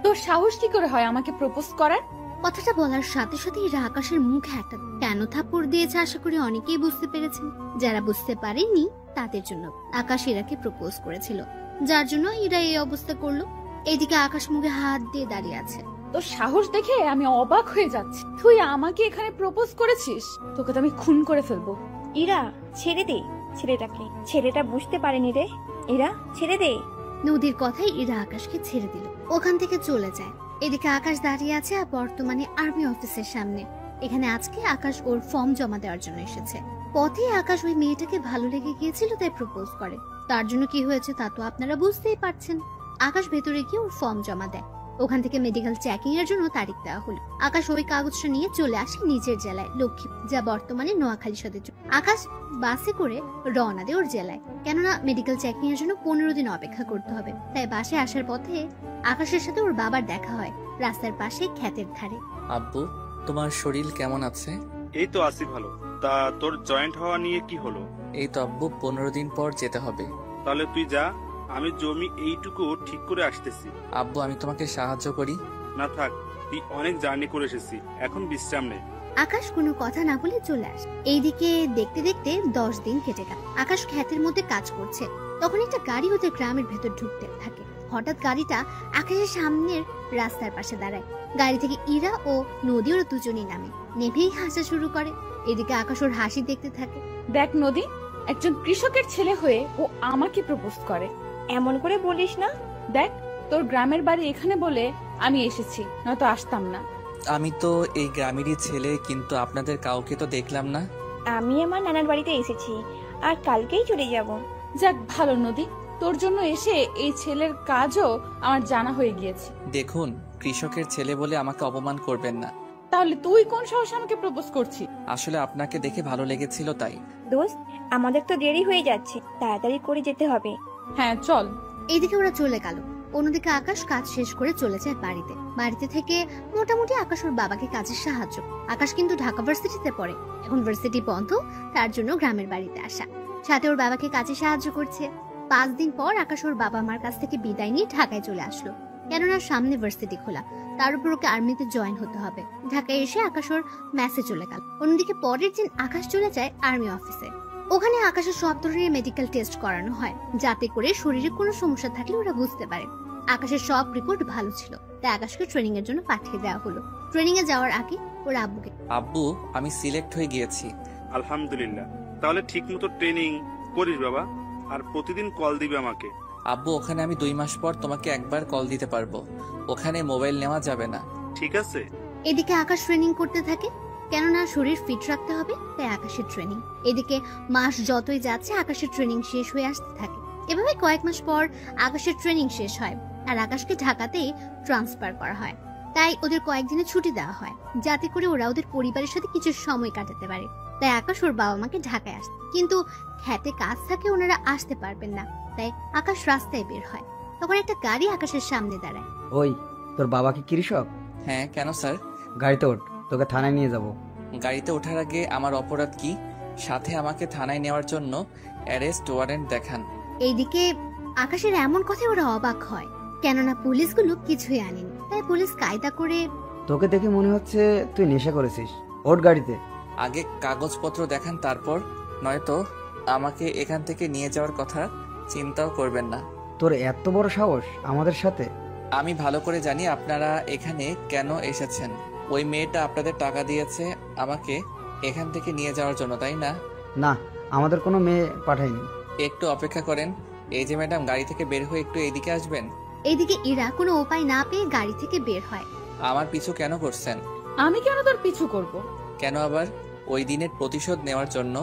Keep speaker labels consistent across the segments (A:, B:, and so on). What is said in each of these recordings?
A: তোর সাহস কি করে হয় আমাকে প্রপোজ করার?
B: কথাটা বলার সাথে সাথে ইরা আকাশের মুখে একটা কেন থাপ্পড় দিয়েছে আশা করি অনেকেই বুঝতে পেরেছেন। যারা বুঝতে পারেননি তাদের জন্য আকাশ ইরাকে প্রপোজ করেছিল, যার জন্য ইরা এই অবস্থা করলো। এইদিকে আকাশ মুখে হাত দিয়ে দাঁড়িয়ে আছে।
A: তোর সাহস দেখে আমি অবাক হয়ে যাচ্ছি। তুই আমাকে এখানে প্রপোজ করেছিস? তোকে তো আমি খুন করে ফেলবো।
C: ইরা ছেড়ে দে ছেলেটাকে, ছেলেটা বুঝতে পারেনি রে। ইরা ছেড়ে দে।
B: নদীর কথাই ইরা আকাশকে ছেড়ে দিল, ওখান থেকে চলে যায়। এদিকে আকাশ দাঁড়িয়ে আছে বর্তমানে আর্মি অফিসের সামনে। এখানে আজকে আকাশ ওর ফর্ম জমা দেওয়ার জন্য এসেছে। পথে আকাশ ওই মেয়েটাকে ভালো লেগে গিয়েছিল তাই প্রপোজ করে। তার জন্য কি হয়েছে তা তো আপনারা বুঝতেই পারছেন। আকাশ ভেতরে গিয়ে ওর ফর্ম জমা দেয়। ওখান থেকে মেডিকেল চেকিং এর জন্য তারিখ দেওয়া হলো। আকাশ ওই কাগজটা নিয়ে চলে আসে নিজের জেলায় লক্ষ্মী, যা বর্তমানে নোয়াখালী সদর। আকাশ বাসে করে রওনা দেয় ওর জেলায়, কেননা মেডিকেল চেকিং এর জন্য 15 দিন অপেক্ষা করতে হবে। তাই বাসে আসার পথে আকাশের সাথে ওর বাবার দেখা হয় রাস্তার পাশে ক্ষেতের ধারে।
D: আব্বু, তোমার শরীর কেমন আছে?
E: এই তো আছি ভালো। তা তোর জয়েন্ট হওয়া নিয়ে কি হলো?
D: এই তো আব্বু, 15 দিন পর যেতে হবে।
E: তাহলে তুই যা, আমি জমি এইটুকু ঠিক করে আসতেছি।
D: আব্বু, আমি তোমাকে সাহায্য করি।
E: না থাক, তুই অনেক জার্নি করে এসেছি, এখন বিশ্রাম নে।
B: আকাশ কোনো কথা না বলে চলে আসে। এইদিকে দেখতে দেখতে 10 দিন কেটে গেল। আকাশ ক্ষেতের মধ্যে কাজ করছে, তখন একটা গাড়ি ওদের গ্রামের ভেতর ঢুকতে থাকে। হঠাৎ গাড়িটা আকাশের সামনের রাস্তার পাশে দাঁড়ায়। গাড়ি থেকে ইরা ও নদী ওরা দুজনেই নামে, নেমেই হাসা শুরু করে। এদিকে আকাশ ওর হাসি দেখতে থাকে।
A: দেখ নদী, একজন কৃষকের ছেলে হয়ে ও আমাকে প্রপোজ করে।
C: এমন করে বলিস না।
A: দেখ, তোর গ্রামের বাড়ি এখানে বলে আমি এসেছি, নয়তো আসতাম না।
D: আমি তো এই গ্রামেরই ছেলে, কিন্তু আপনাদের কাউকে তো দেখলাম না।
C: আমি আমার নানার বাড়িতে এসেছি, আর কালকেই চলে যাব।
A: যাক ভালো নদী, তোর জন্য এসে এই ছেলের কাজও আমার জানা হয়ে গিয়েছে।
D: দেখুন, কৃষকের ছেলে বলে আমাকে অপমান করবেন না।
A: তাহলে তুই কোন সাহসে আমাকে প্রপোজ করছিস?
D: আসলে আপনাকে দেখে ভালো লেগেছিল তাই।
C: দোস্ত, আমাদের তো দেরি হয়ে যাচ্ছে, তাড়াতাড়ি করে যেতে হবে।
A: হ্যাঁ চল।
B: এইদিকে ওরা চলে গেল। অন্যদিকে আকাশ কাজ শেষ করে চলে যায় বাড়িতে। বাড়িতে থেকে মোটামুটি আকাশ ওর বাবাকে কাজের সাহায্য। আকাশ কিন্তু ঢাকা ভার্সিটিতে পড়ে, এখন ভার্সিটি বন্ধ, তার জন্য গ্রামের বাড়িতে আসা। সাথে ওর বাবাকে কাজে সাহায্য করছে। 5 দিন পর আকাশ ওর বাবা মার কাছ থেকে বিদায় নিয়ে ঢাকায় চলে আসলো, কেননা সামনে ভার্সিটি খোলা, তার উপর ওকে আর্মিতে জয়েন হতে হবে। ঢাকায় এসে আকাশ ওর ম্যাসে চলে গেল। অন্যদিকে পরের দিন আকাশ চলে যায় আর্মি অফিসে। ওখানে আকাশের সব ধরনের মেডিকেল টেস্ট করানো হয়, যাতে করে শরীরে কোনো সমস্যা থাকলে ওরা বুঝতে পারে। আকাশের সব রিপোর্ট ভালো ছিল, তাই আকাশকে ট্রেনিং এর জন্য পাঠিয়ে দেওয়া হলো। ট্রেনিং এ যাওয়ার আগে ওর আব্বুকে,
D: আব্বু, আমি সিলেক্ট হয়ে গিয়েছি।
E: আলহামদুলিল্লাহ। তাহলে ঠিক মতো ট্রেনিং করিস বাবা, আর প্রতিদিন কল দিবে আমাকে।
D: আব্বু, ওখানে আমি 2 মাস পর তোমাকে একবার কল দিতে পারবো। ওখানে মোবাইল নেওয়া যাবে না।
E: ঠিক আছে।
B: এদিকে আকাশ ট্রেনিং করতে থাকে, কেননা শরীর ফিট রাখতে হবে, তাই আকাশের ট্রেনিং। এদিকে মাস যতই যাচ্ছে আকাশের ট্রেনিং শেষ হয়ে আসতে থাকে। এভাবে কয়েক মাস পর আকাশের ট্রেনিং শেষ হয়, আর আকাশকে ঢাকাতেই ট্রান্সফার করা হয়। তাই ওদের কয়েকদিনের ছুটি দেওয়া হয়, যাতে করে ওরা ওদের পরিবারের সাথে কিছু সময় কাটাতে পারে। তাই আকাশ ওর বাবা মাকে ঢাকায় আসে, কিন্তু খেতে কাজ থাকে, ওনারা আসতে পারবেন না। তাই আকাশ রাস্তায় বের হয়, তখন একটা গাড়ি আকাশের সামনে দাঁড়ায়।
F: ওই, তোর বাবা কি কৃষক?
D: হ্যাঁ, কেন স্যার?
F: গাড়িতে ওঠ, তোকে থানায় নিয়ে যাব।
D: গাড়িতে ওঠার আগে আমার অপরাধ কি? সাথে আমাকে থানায় নেওয়ার জন্য অ্যারেস্ট ওয়ারেন্ট দেখান।
B: এইদিকে আকাশের এমন কথায় ওরা অবাক হয়, কেননা পুলিশগুলো কিছুই আনেনি। তাই পুলিশ কায়দা করে,
F: তোকে দেখে মনে হচ্ছে তুই নেশা করেছিস, ওঠ গাড়িতে।
D: আগে কাগজপত্র দেখান, তারপর নয়তো আমাকে এখান থেকে নিয়ে যাওয়ার কথা চিন্তাও করবেন না।
F: তোর এত বড় সাহস আমাদের সাথে?
D: আমি ভালো করে জানি আপনারা এখানে কেন এসেছেন। ওই মেয়েটা আপনাদের টাকা দিয়েছে আমাকে এখান থেকে নিয়ে যাওয়ার জন্য, তাই না?
F: না, আমাদের কোনো মেয়ে পাঠায়নি।
D: একটু অপেক্ষা করেন। এই যে ম্যাডাম, গাড়ি থেকে বের হয়ে একটু এইদিকে আসবেন।
B: এইদিকে ইরা কোনো উপায় না পেয়ে গাড়ি থেকে বের হয়।
D: আমার পিছু কেন করছেন?
A: আমি কেন তোর পিছু করব?
D: কেন আবার? ওই দিনের প্রতিশোধ নেওয়ার জন্য।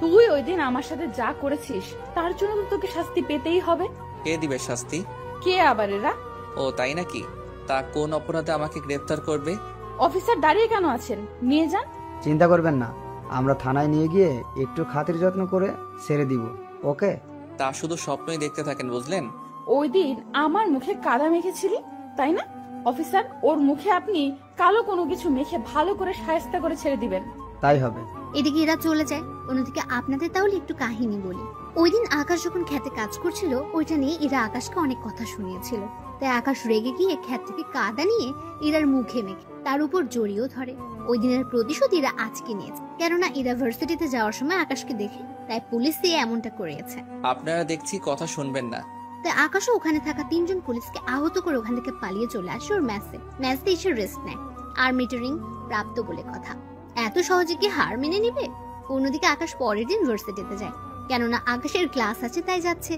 A: তুই ওই দিন আমার সাথে যা করেছিস তার জন্য তো তোকে শাস্তি পেতেই হবে।
D: কে দিবে শাস্তি?
A: কে আবার এরা?
D: ও তাই নাকি? তা কোন অপরাধে আমাকে গ্রেফতার করবে?
A: অফিসার দাঁড়িয়ে কেন আছেন? নিয়ে যান।
F: চিন্তা করবেন না, আমরা থানায় নিয়ে গিয়ে একটু খাতির যত্ন করে ছেড়ে দিব, ওকে?
D: তা শুধু স্বপ্নই দেখতে থাকেন, বুঝলেন?
A: ওই দিন আমার মুখে কাদা মেখেছিলি, তাই না? অফিসার, ওর মুখে আপনি কালো কোনো কিছু মেখে ভালো করে শায়েস্তা করে ছেড়ে দিবেন।
F: তাই হবে।
B: এদিকে এরা চলে যায়। অন্যদিকে আপনাদের তাহলে একটু কাহিনী বলি। ওই দিন আকাশ যখন খেতে কাজ করছিল, ওইটা নিয়ে এরা আকাশকে অনেক কথা শুনিয়েছিল। তাই আকাশ রেগে গিয়ে ক্ষেত থেকে কাদা নিয়ে ইরার মুখে মেখে তার উপর জড়িয়েও ধরে। ওই দিনের প্রতিশোধ ইরা আজকে নিয়েছে, কেননা ইরা ভার্সিটিতে যাওয়ার সময় আকাশকে দেখে, তাই পুলিশ দিয়ে এমনটা করিয়েছে।
D: আপনারা দেখছি কথা শুনবেন না।
B: তাই আকাশও ওখানে থাকা 3 জন পুলিশকে আহত করে ওখান থেকে পালিয়ে চলে আসে ওর ম্যাচে এসে রেস্ট নেয়। আর্মিটারিং প্রাপ্ত বলে কথা, এত সহজে কি হার মেনে নিবে? অন্যদিকে আকাশ পরের দিন ভার্সিটিতে যায়, কেননা আকাশের ক্লাস আছে তাই যাচ্ছে।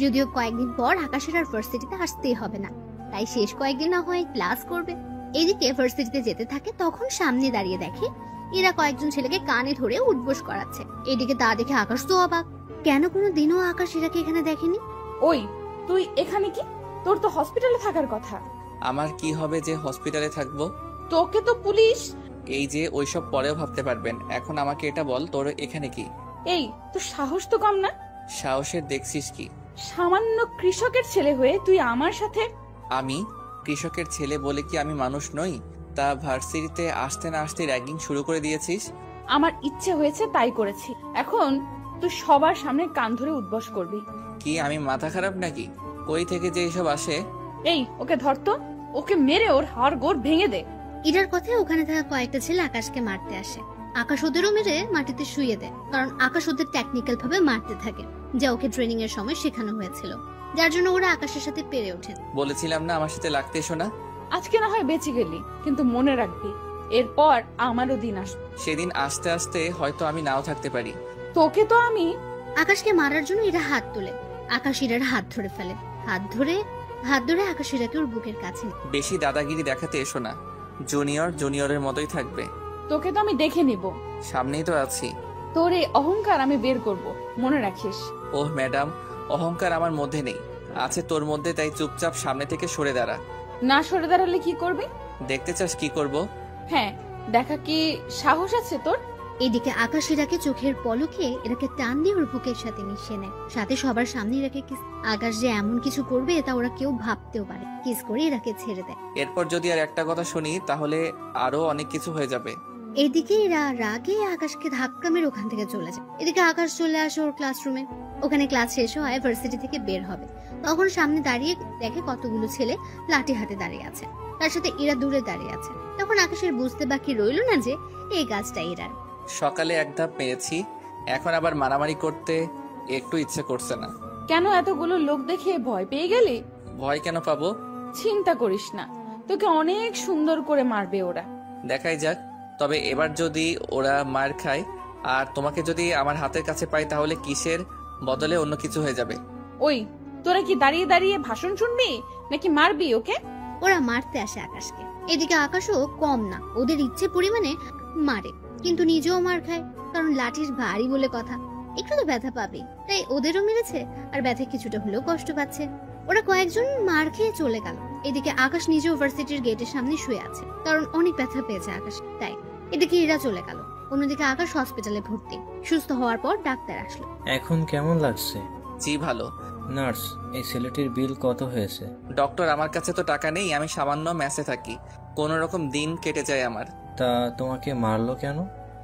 B: যদিও কয়েকদিন পর আকাশের আর ভার্সিটিতে আসতেই হবে না, তাই শেষ কয়েকদিন না হয় ক্লাস করবে। এদিকে ভার্সিটিতে যেতে থাকে, তখন সামনে দাঁড়িয়ে দেখে এরা কয়েকজন ছেলেকে কানে ধরে উঠবোস করাচ্ছে। এদিকে তা দেখে আকাশ তো অবাক, কেন কোনো দিনও আকাশ এরাকে এখানে দেখেনি।
A: ওই তুই এখানে কি? তোর তো হসপিটালে থাকার কথা।
D: আমার কি হবে যে হসপিটালে থাকবো?
A: তোকে তো পুলিশ।
D: এই যে ওইসব পরেও ভাবতে পারবেন, এখন আমাকে এটা বল, তোর এখানে কি?
A: এই তোর সাহস তো কম না?
D: সাহসের দেখছিস কি?
A: সামান্য কৃষকের ছেলে হয়ে তুই আমার সাথে?
D: আমি কৃষকের ছেলে বলে কি আমি মানুষ নই? তা ভার্সিটিতে আসতে না আসতে র্যাগিং শুরু করে দিয়েছিস।
A: আমার ইচ্ছে হয়েছে তাই করেছি, এখন তুই সবার সামনে কান ধরে উঠবস করবি।
D: কি আমি মাথা খারাপ নাকি? কই থেকে যে এসব আসে?
A: এই ওকে ধরতো, ওকে মেরে ওর হাড় গোড় ভেঙে দে।
B: ইরার কথায় ওখানে থাকা কয়েকটা ছেলে আকাশকে মারতে আসে। আকাশ ওদেরও মেরে মাটিতে শুইয়ে দেয়, কারণ আকাশ ওদের টেকনিক্যাল ভাবে মারতে থাকে, যা ওকে ট্রেনিং এর সময় শেখানো হয়েছিল, যার জন্য ওরা আকাশের সাথে পেরে ওঠে।
D: বলেছিলাম না আমার সাথে লাগতে এসো না।
A: আজকে না হয় বেঁচে গেলি, কিন্তু মনে রাখবি এরপর আমারও দিন আসবে।
D: সেদিন আসতে আসতে হয়তো আমি নাও থাকতে পারি।
A: তোকে তো আমি।
B: আকাশকে মারার জন্য ইরা হাত তোলে, আকাশ ইরার হাত ধরে ফেলে। হাত ধরে আকাশ ইরাকে ওর বুকের কাছে নেয়।
D: বেশি দাদাগিরি দেখাতে এসো না, জুনিয়রের মতোই থাকবে।
A: তোকে তো আমি দেখে নিব,
D: সামনেই তো আছি।
A: তোর এই অহংকার আমি বের করব, মনে রাখিস।
D: ওহ ম্যাডাম, অহংকার আমার মধ্যে নেই, আছে তোর মধ্যে, তাই চুপচাপ সামনে থেকে সরে দাঁড়া।
A: না সরে দাঁড়ালে কি করবি?
D: দেখতে চাস কি করব?
A: হ্যাঁ, দেখা কি সাহস আছে তোর?
B: এদিকে আকাশ ইরাকে চোখের পলকে এরাকে টান দিয়ে ওর বুকের সাথে মিশিয়ে নেয়, সাথে সবার সামনে ইরাকে কিস। আকাশ যে এমন কিছু করবে তা ওরা কেউ ভাবতেও পারে। কিস করে ইরাকে ছেড়ে দেয়।
D: এরপর যদি আর একটা কথা শুনি তাহলে আরো অনেক কিছু হয়ে যাবে।
B: এদিকে এরা রাগে আকাশকে ধাক্কা মেরে ওখান থেকে চলে যায়। এদিকে আকাশ চলে আসে ওর ক্লাসরুমে। ওখানে ক্লাস শেষ হয়, ভার্সিটি থেকে বের হবে, তখন সামনে দাঁড়িয়ে দেখে কতগুলো ছেলে লাঠি হাতে দাঁড়িয়ে আছে, তার সাথে ইরা দূরে দাঁড়িয়ে আছে। তখন আকাশের বুঝতে বাকি রইল না যে এই কাজটা ইরার।
D: সকালে এক ধাপ পেয়েছি, এখন আবার মারামারি করতে একটু ইচ্ছে করছে না।
A: কেন এতগুলো লোক দেখে ভয় পেয়ে গেলি?
D: ভয় কেন পাবো?
A: চিন্তা করিস না, তোকে অনেক সুন্দর করে মারবে ওরা।
D: দেখাই যাক, তবে এবার যদি ওরা মার খায় আর তোমাকে যদি আমার হাতের কাছে পাই তাহলে কিসের বদলে অন্য কিছু হয়ে যাবে।
A: ওই তোরা কি দাঁড়িয়ে দাঁড়িয়ে ভাষণ শুনবি নাকি মারবি ওকে?
B: ওরা মারতে আসে আকাশকে। এদিকে আকাশও কম না, ওদের ইচ্ছে পরিমাণে মারে, কিন্তু নিজেও মার খায়, কারণ লাঠির ভারী বলে কথা, একটু তো ব্যথা পাবে, তাই ওদেরও মেরেছে আর ব্যথা কিছুটা হলেও কষ্ট পাচ্ছে। ওরা কয়েকজন মার খেয়ে চলে গেল। এদিকে আকাশ নিজে ইউনিভার্সিটির গেটের সামনে শুয়ে আছে, কারণ অনেক ব্যথা পেয়েছে আকাশ, তাই। এদিকে ইরা চলে গেল। অন্যদিকে আকাশ হসপিটালে ভর্তি। সুস্থ হওয়ার পর ডাক্তার আসলো।
G: এখন কেমন লাগছে?
D: জি ভালো।
G: নার্স, এই ছেলেটির বিল কত হয়েছে?
D: ডক্টর, আমার কাছে তো টাকা নেই, আমি সামান্য ম্যাসে থাকি, কোন রকম দিন কেটে যায় আমার।
G: তা তোমাকে মারলো কেন?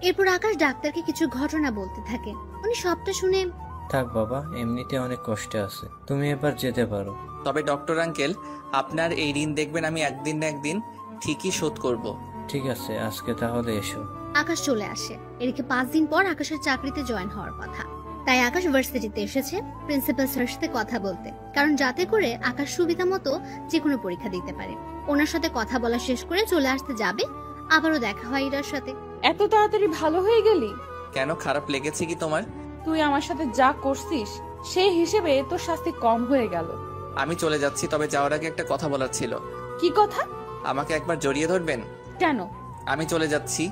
B: এরপর আকাশ ডাক্তারকে কিছু ঘটনা বলতে থাকে। উনি সবটা শুনে,
G: থাক বাবা, এমনিতে অনেক কষ্টে আছে, তুমি এবার যেতে পারো।
D: তবে ডক্টর আঙ্কেল, আপনার এই ঋণ দেখবেন আমি একদিন না একদিন ঠিকই শোধ করব।
G: ঠিক আছে, আজকে তাহলে এসো।
B: আকাশ চলে আসে। এদিকে 5 দিন পর আকাশের চাকরিতে জয়েন হওয়ার কথা, তাই আকাশ ভার্সিটিতে এসেছে প্রিন্সিপাল স্যারের সাথে কথা বলতে, কারণ যাতে করে আকাশ সুবিধা মতো যে কোনো পরীক্ষা দিতে পারে। ওনার সাথে কথা বলা শেষ করে চলে আসতে যাবে, আবারও দেখা হয় ইরার সাথে।
A: এত তাড়াতাড়ি ভালো হয়ে গেলি?
D: কেন, খারাপ লেগেছে কি তোমার?
A: তুই আমার সাথে যা করছিস সেই হিসেবে তোর শাস্তি কম হয়ে গেল।
D: আমি চলে যাচ্ছি, তবে যাওয়ার আগে একটা কথা বলার ছিল।
A: কি কথা?
D: আমাকে একবার জড়িয়ে ধরবেন?
A: কেন?
D: আমি চলে যাচ্ছি,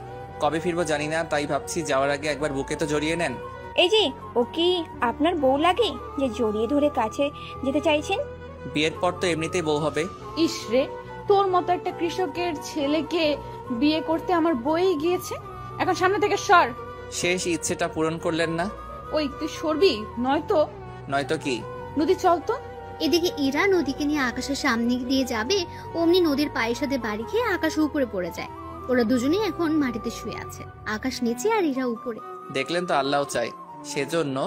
D: কবে ফিরবো জানি না, তাই ভাবছি যাওয়ার আগে একবার বুকে তো জড়িয়ে নেন।
C: এই যে, ও কি আপনার বউ লাগে যে জড়িয়ে ধরে কাছে যেতে চাইছেন?
D: বিয়ের পর তো এমনিতেই বউ হবে।
A: ইস রে, তোর মতো একটা কৃষকের ছেলেকে বিয়ে করতে আমার বই গিয়েছে। এখন সামনে থেকে সর।
D: শেষ ইচ্ছেটা পূরণ করলেন না?
A: ওই তুই সরবি,
D: নয়তো কি?
A: নদী চল তো।
B: এদিকে ইরা নদীকে নিয়ে আকাশের সামনে দিয়ে যাবে, অমনি নদীর পায়ের সাথে বাড়ি খেয়ে আকাশ উপরে পড়ে যায়। ওরা দুজনেই এখন মাটিতে শুয়ে আছে, আকাশ নিচে আর ইরা উপরে।
D: দেখলেন তো, আল্লাহ চাই, সেজন্য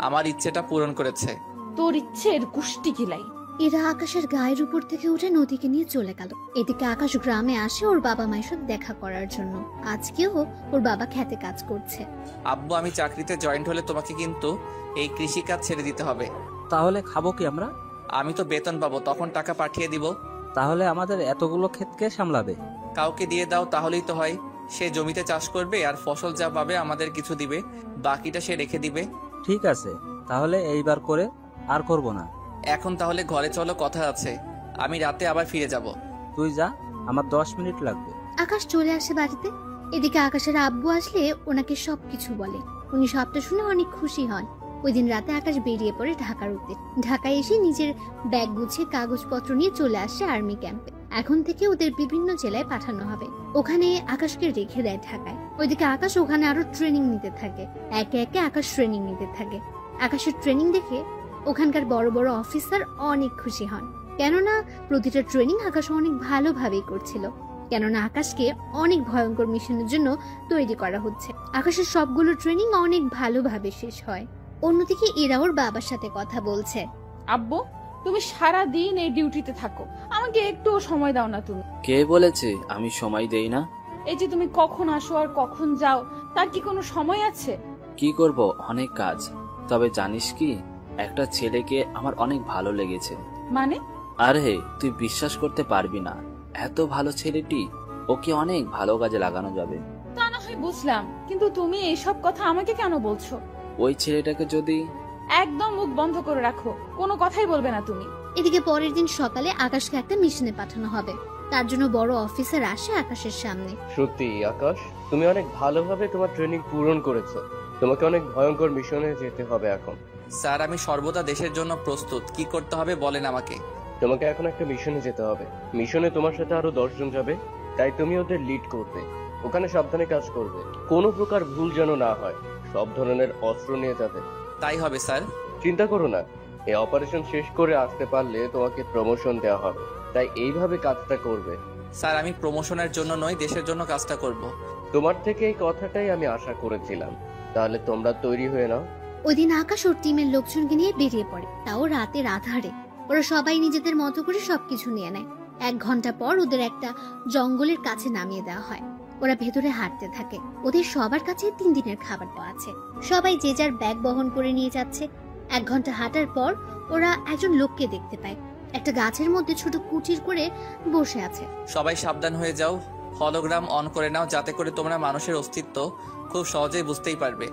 D: আমার ইচ্ছেটা পূরণ করেছে।
A: তোর ইচ্ছের গুষ্টি কিলাই।
B: এরা আকাশের গায়ের উপর থেকে উঠে নদীকে নিয়ে চলে গেল। এদিকে আকাশ গ্রামে আসে ওর বাবা মায়ের সাথে দেখা করার জন্য। আজকেও ওর বাবা খেতে কাজ করছে।
D: আব্বু, আমি চাকরিতে জয়েন্ট হলে তোমাকে কিন্তু এই কৃষিকাজ ছেড়ে দিতে হবে।
H: তাহলে খাবো কি আমরা?
D: আমি তো বেতন পাবো, তখন টাকা পাঠিয়ে দিব।
H: তাহলে আমাদের এতগুলো ক্ষেত কে সামলাবে?
D: কাউকে দিয়ে দাও, তাহলেই তো হয়। সে জমিতে চাষ করবে আর ফসল যা পাবে আমাদের কিছু দিবে, বাকিটা সে রেখে দিবে।
H: ঠিক আছে, তাহলে এইবার করে আর করব না।
D: এখন তাহলে ঘরে চলো, কথা আছে। আমি রাতে আবার ফিরে যাব।
H: তুই যা, আমার 10 মিনিট লাগবে।
B: আকাশ চলে আসে বাড়িতে। এদিকে আকাশের আব্বু আসলে ওনাকে সবকিছু বলে। উনি সবটা শুনে অনেক খুশি হন। ওই দিন রাতে আকাশ বেরিয়ে পড়ে ঢাকার উদ্দেশ্যে। ঢাকায় এসে নিজের ব্যাগ গুছিয়ে কাগজপত্র নিয়ে চলে আসে আর্মি ক্যাম্পে। এখন থেকে ওদের বিভিন্ন জেলায় পাঠানো হবে। ওখানে আকাশকে রেখে দেয় ঢাকায়। ওইদিকে আকাশ ওখানে আরো ট্রেনিং নিতে থাকে। একে একে আকাশ ট্রেনিং নিতে থাকে। আকাশের ট্রেনিং দেখে ওখানকার বড় বড় অফিসার অনেক খুশি হন, কেননা প্রতিটা ট্রেনিং আকাশ অনেক ভালোভাবেই করছিল। কেননা আকাশকে অনেক ভয়ঙ্কর মিশনের জন্য তৈরি করা হচ্ছে। আকাশের সবগুলো ট্রেনিং অনেক ভালোভাবে শেষ হয়। অন্যদিকে এরা ওর বাবার সাথে কথা বলছে।
A: আব্বু, তুমি সারা দিন এই ডিউটিতে থাকো, আমাকে একটুও সময় দাও না তুমি?
I: কে বলেছে আমি সময় দেই না?
A: এই যে তুমি কখন আসো আর কখন যাও, তার কি কোনো সময় আছে?
I: কি করব, অনেক কাজ। তবে জানিস কি, একটা ছেলেকে আমার অনেক ভালো লেগেছে।
A: মানে?
I: আরে তুই বিশ্বাস করতে পারবি না, এত ভালো ছেলেটি, ওকে অনেক ভালো কাজে লাগানো যাবে।
A: তা না হয় বুঝলাম, কিন্তু তুমি এইসব কথা আমাকে কেন বলছো?
I: ওই ছেলেটাকে যদি...
A: একদম মুখ বন্ধ করে রাখো, কোনো কথাই বলবে না তুমি।
B: এদিকে পরের দিন সকালে আকাশকে একটা মিশনে পাঠানো হবে। তার জন্য বড় অফিসার আসে আকাশের সামনে।
J: সত্যি আকাশ, তুমি অনেক ভালোভাবে তোমার ট্রেনিং পূরণ করেছো। তোমাকে অনেক ভয়ঙ্কর মিশনে যেতে হবে এখন।
D: স্যার, আমি সর্বদা দেশের জন্য প্রস্তুত। কি করতে হবে বলেন আমাকে।
J: তোমাকে এখন একটা মিশনে যেতে হবে। মিশনে তোমার সাথে আরো 10 জন যাবে, তাই তুমি ওদের লিড করবে। ওখানে সাবধানে কাজ করবে, কোনো প্রকার ভুল যেন না হয়। সব ধরনের অস্ত্র নিয়ে যাবে।
D: তাই হবে স্যার।
J: চিন্তা করো না, এই অপারেশন শেষ করে আসতে পারলে তোমাকে প্রমোশন দেওয়া হবে, তাই এইভাবে কাজটা করবে।
D: স্যার, আমি প্রমোশনের জন্য নয়, দেশের জন্য কাজটা করব।
J: তোমার থেকে এই কথাটাই আমি আশা করেছিলাম। তাহলে তোমরা তৈরি হয়ে নাও।
B: ওই দিন আকাশ ওর টিমের লোকজনকে নিয়ে বেরিয়ে পড়ে, তাও রাতের আধারে। ওরা সবাই নিজেদের মতো করে সবকিছু নিয়ে নেয়। 1 ঘন্টা পর ওদের একটা জঙ্গলের কাছে নামিয়ে দেওয়া হয়। ওরা ভেতরে হাঁটতে থাকে। ওদের সবার কাছে 3 দিনের খাবার দেওয়া আছে। সবাই যে যার ব্যাগ বহন করে নিয়ে যাচ্ছে। 1 ঘন্টা হাঁটার পর ওরা একজন লোককে দেখতে পায়। একটা গাছের মধ্যে ছোট কুটির করে বসে আছে।
D: সবাই সাবধান হয়ে যাও, হলোগ্রাম অন করে নাও, যাতে করে তোমরা মানুষের অস্তিত্ব খুব সহজেই বুঝতেই পারবে।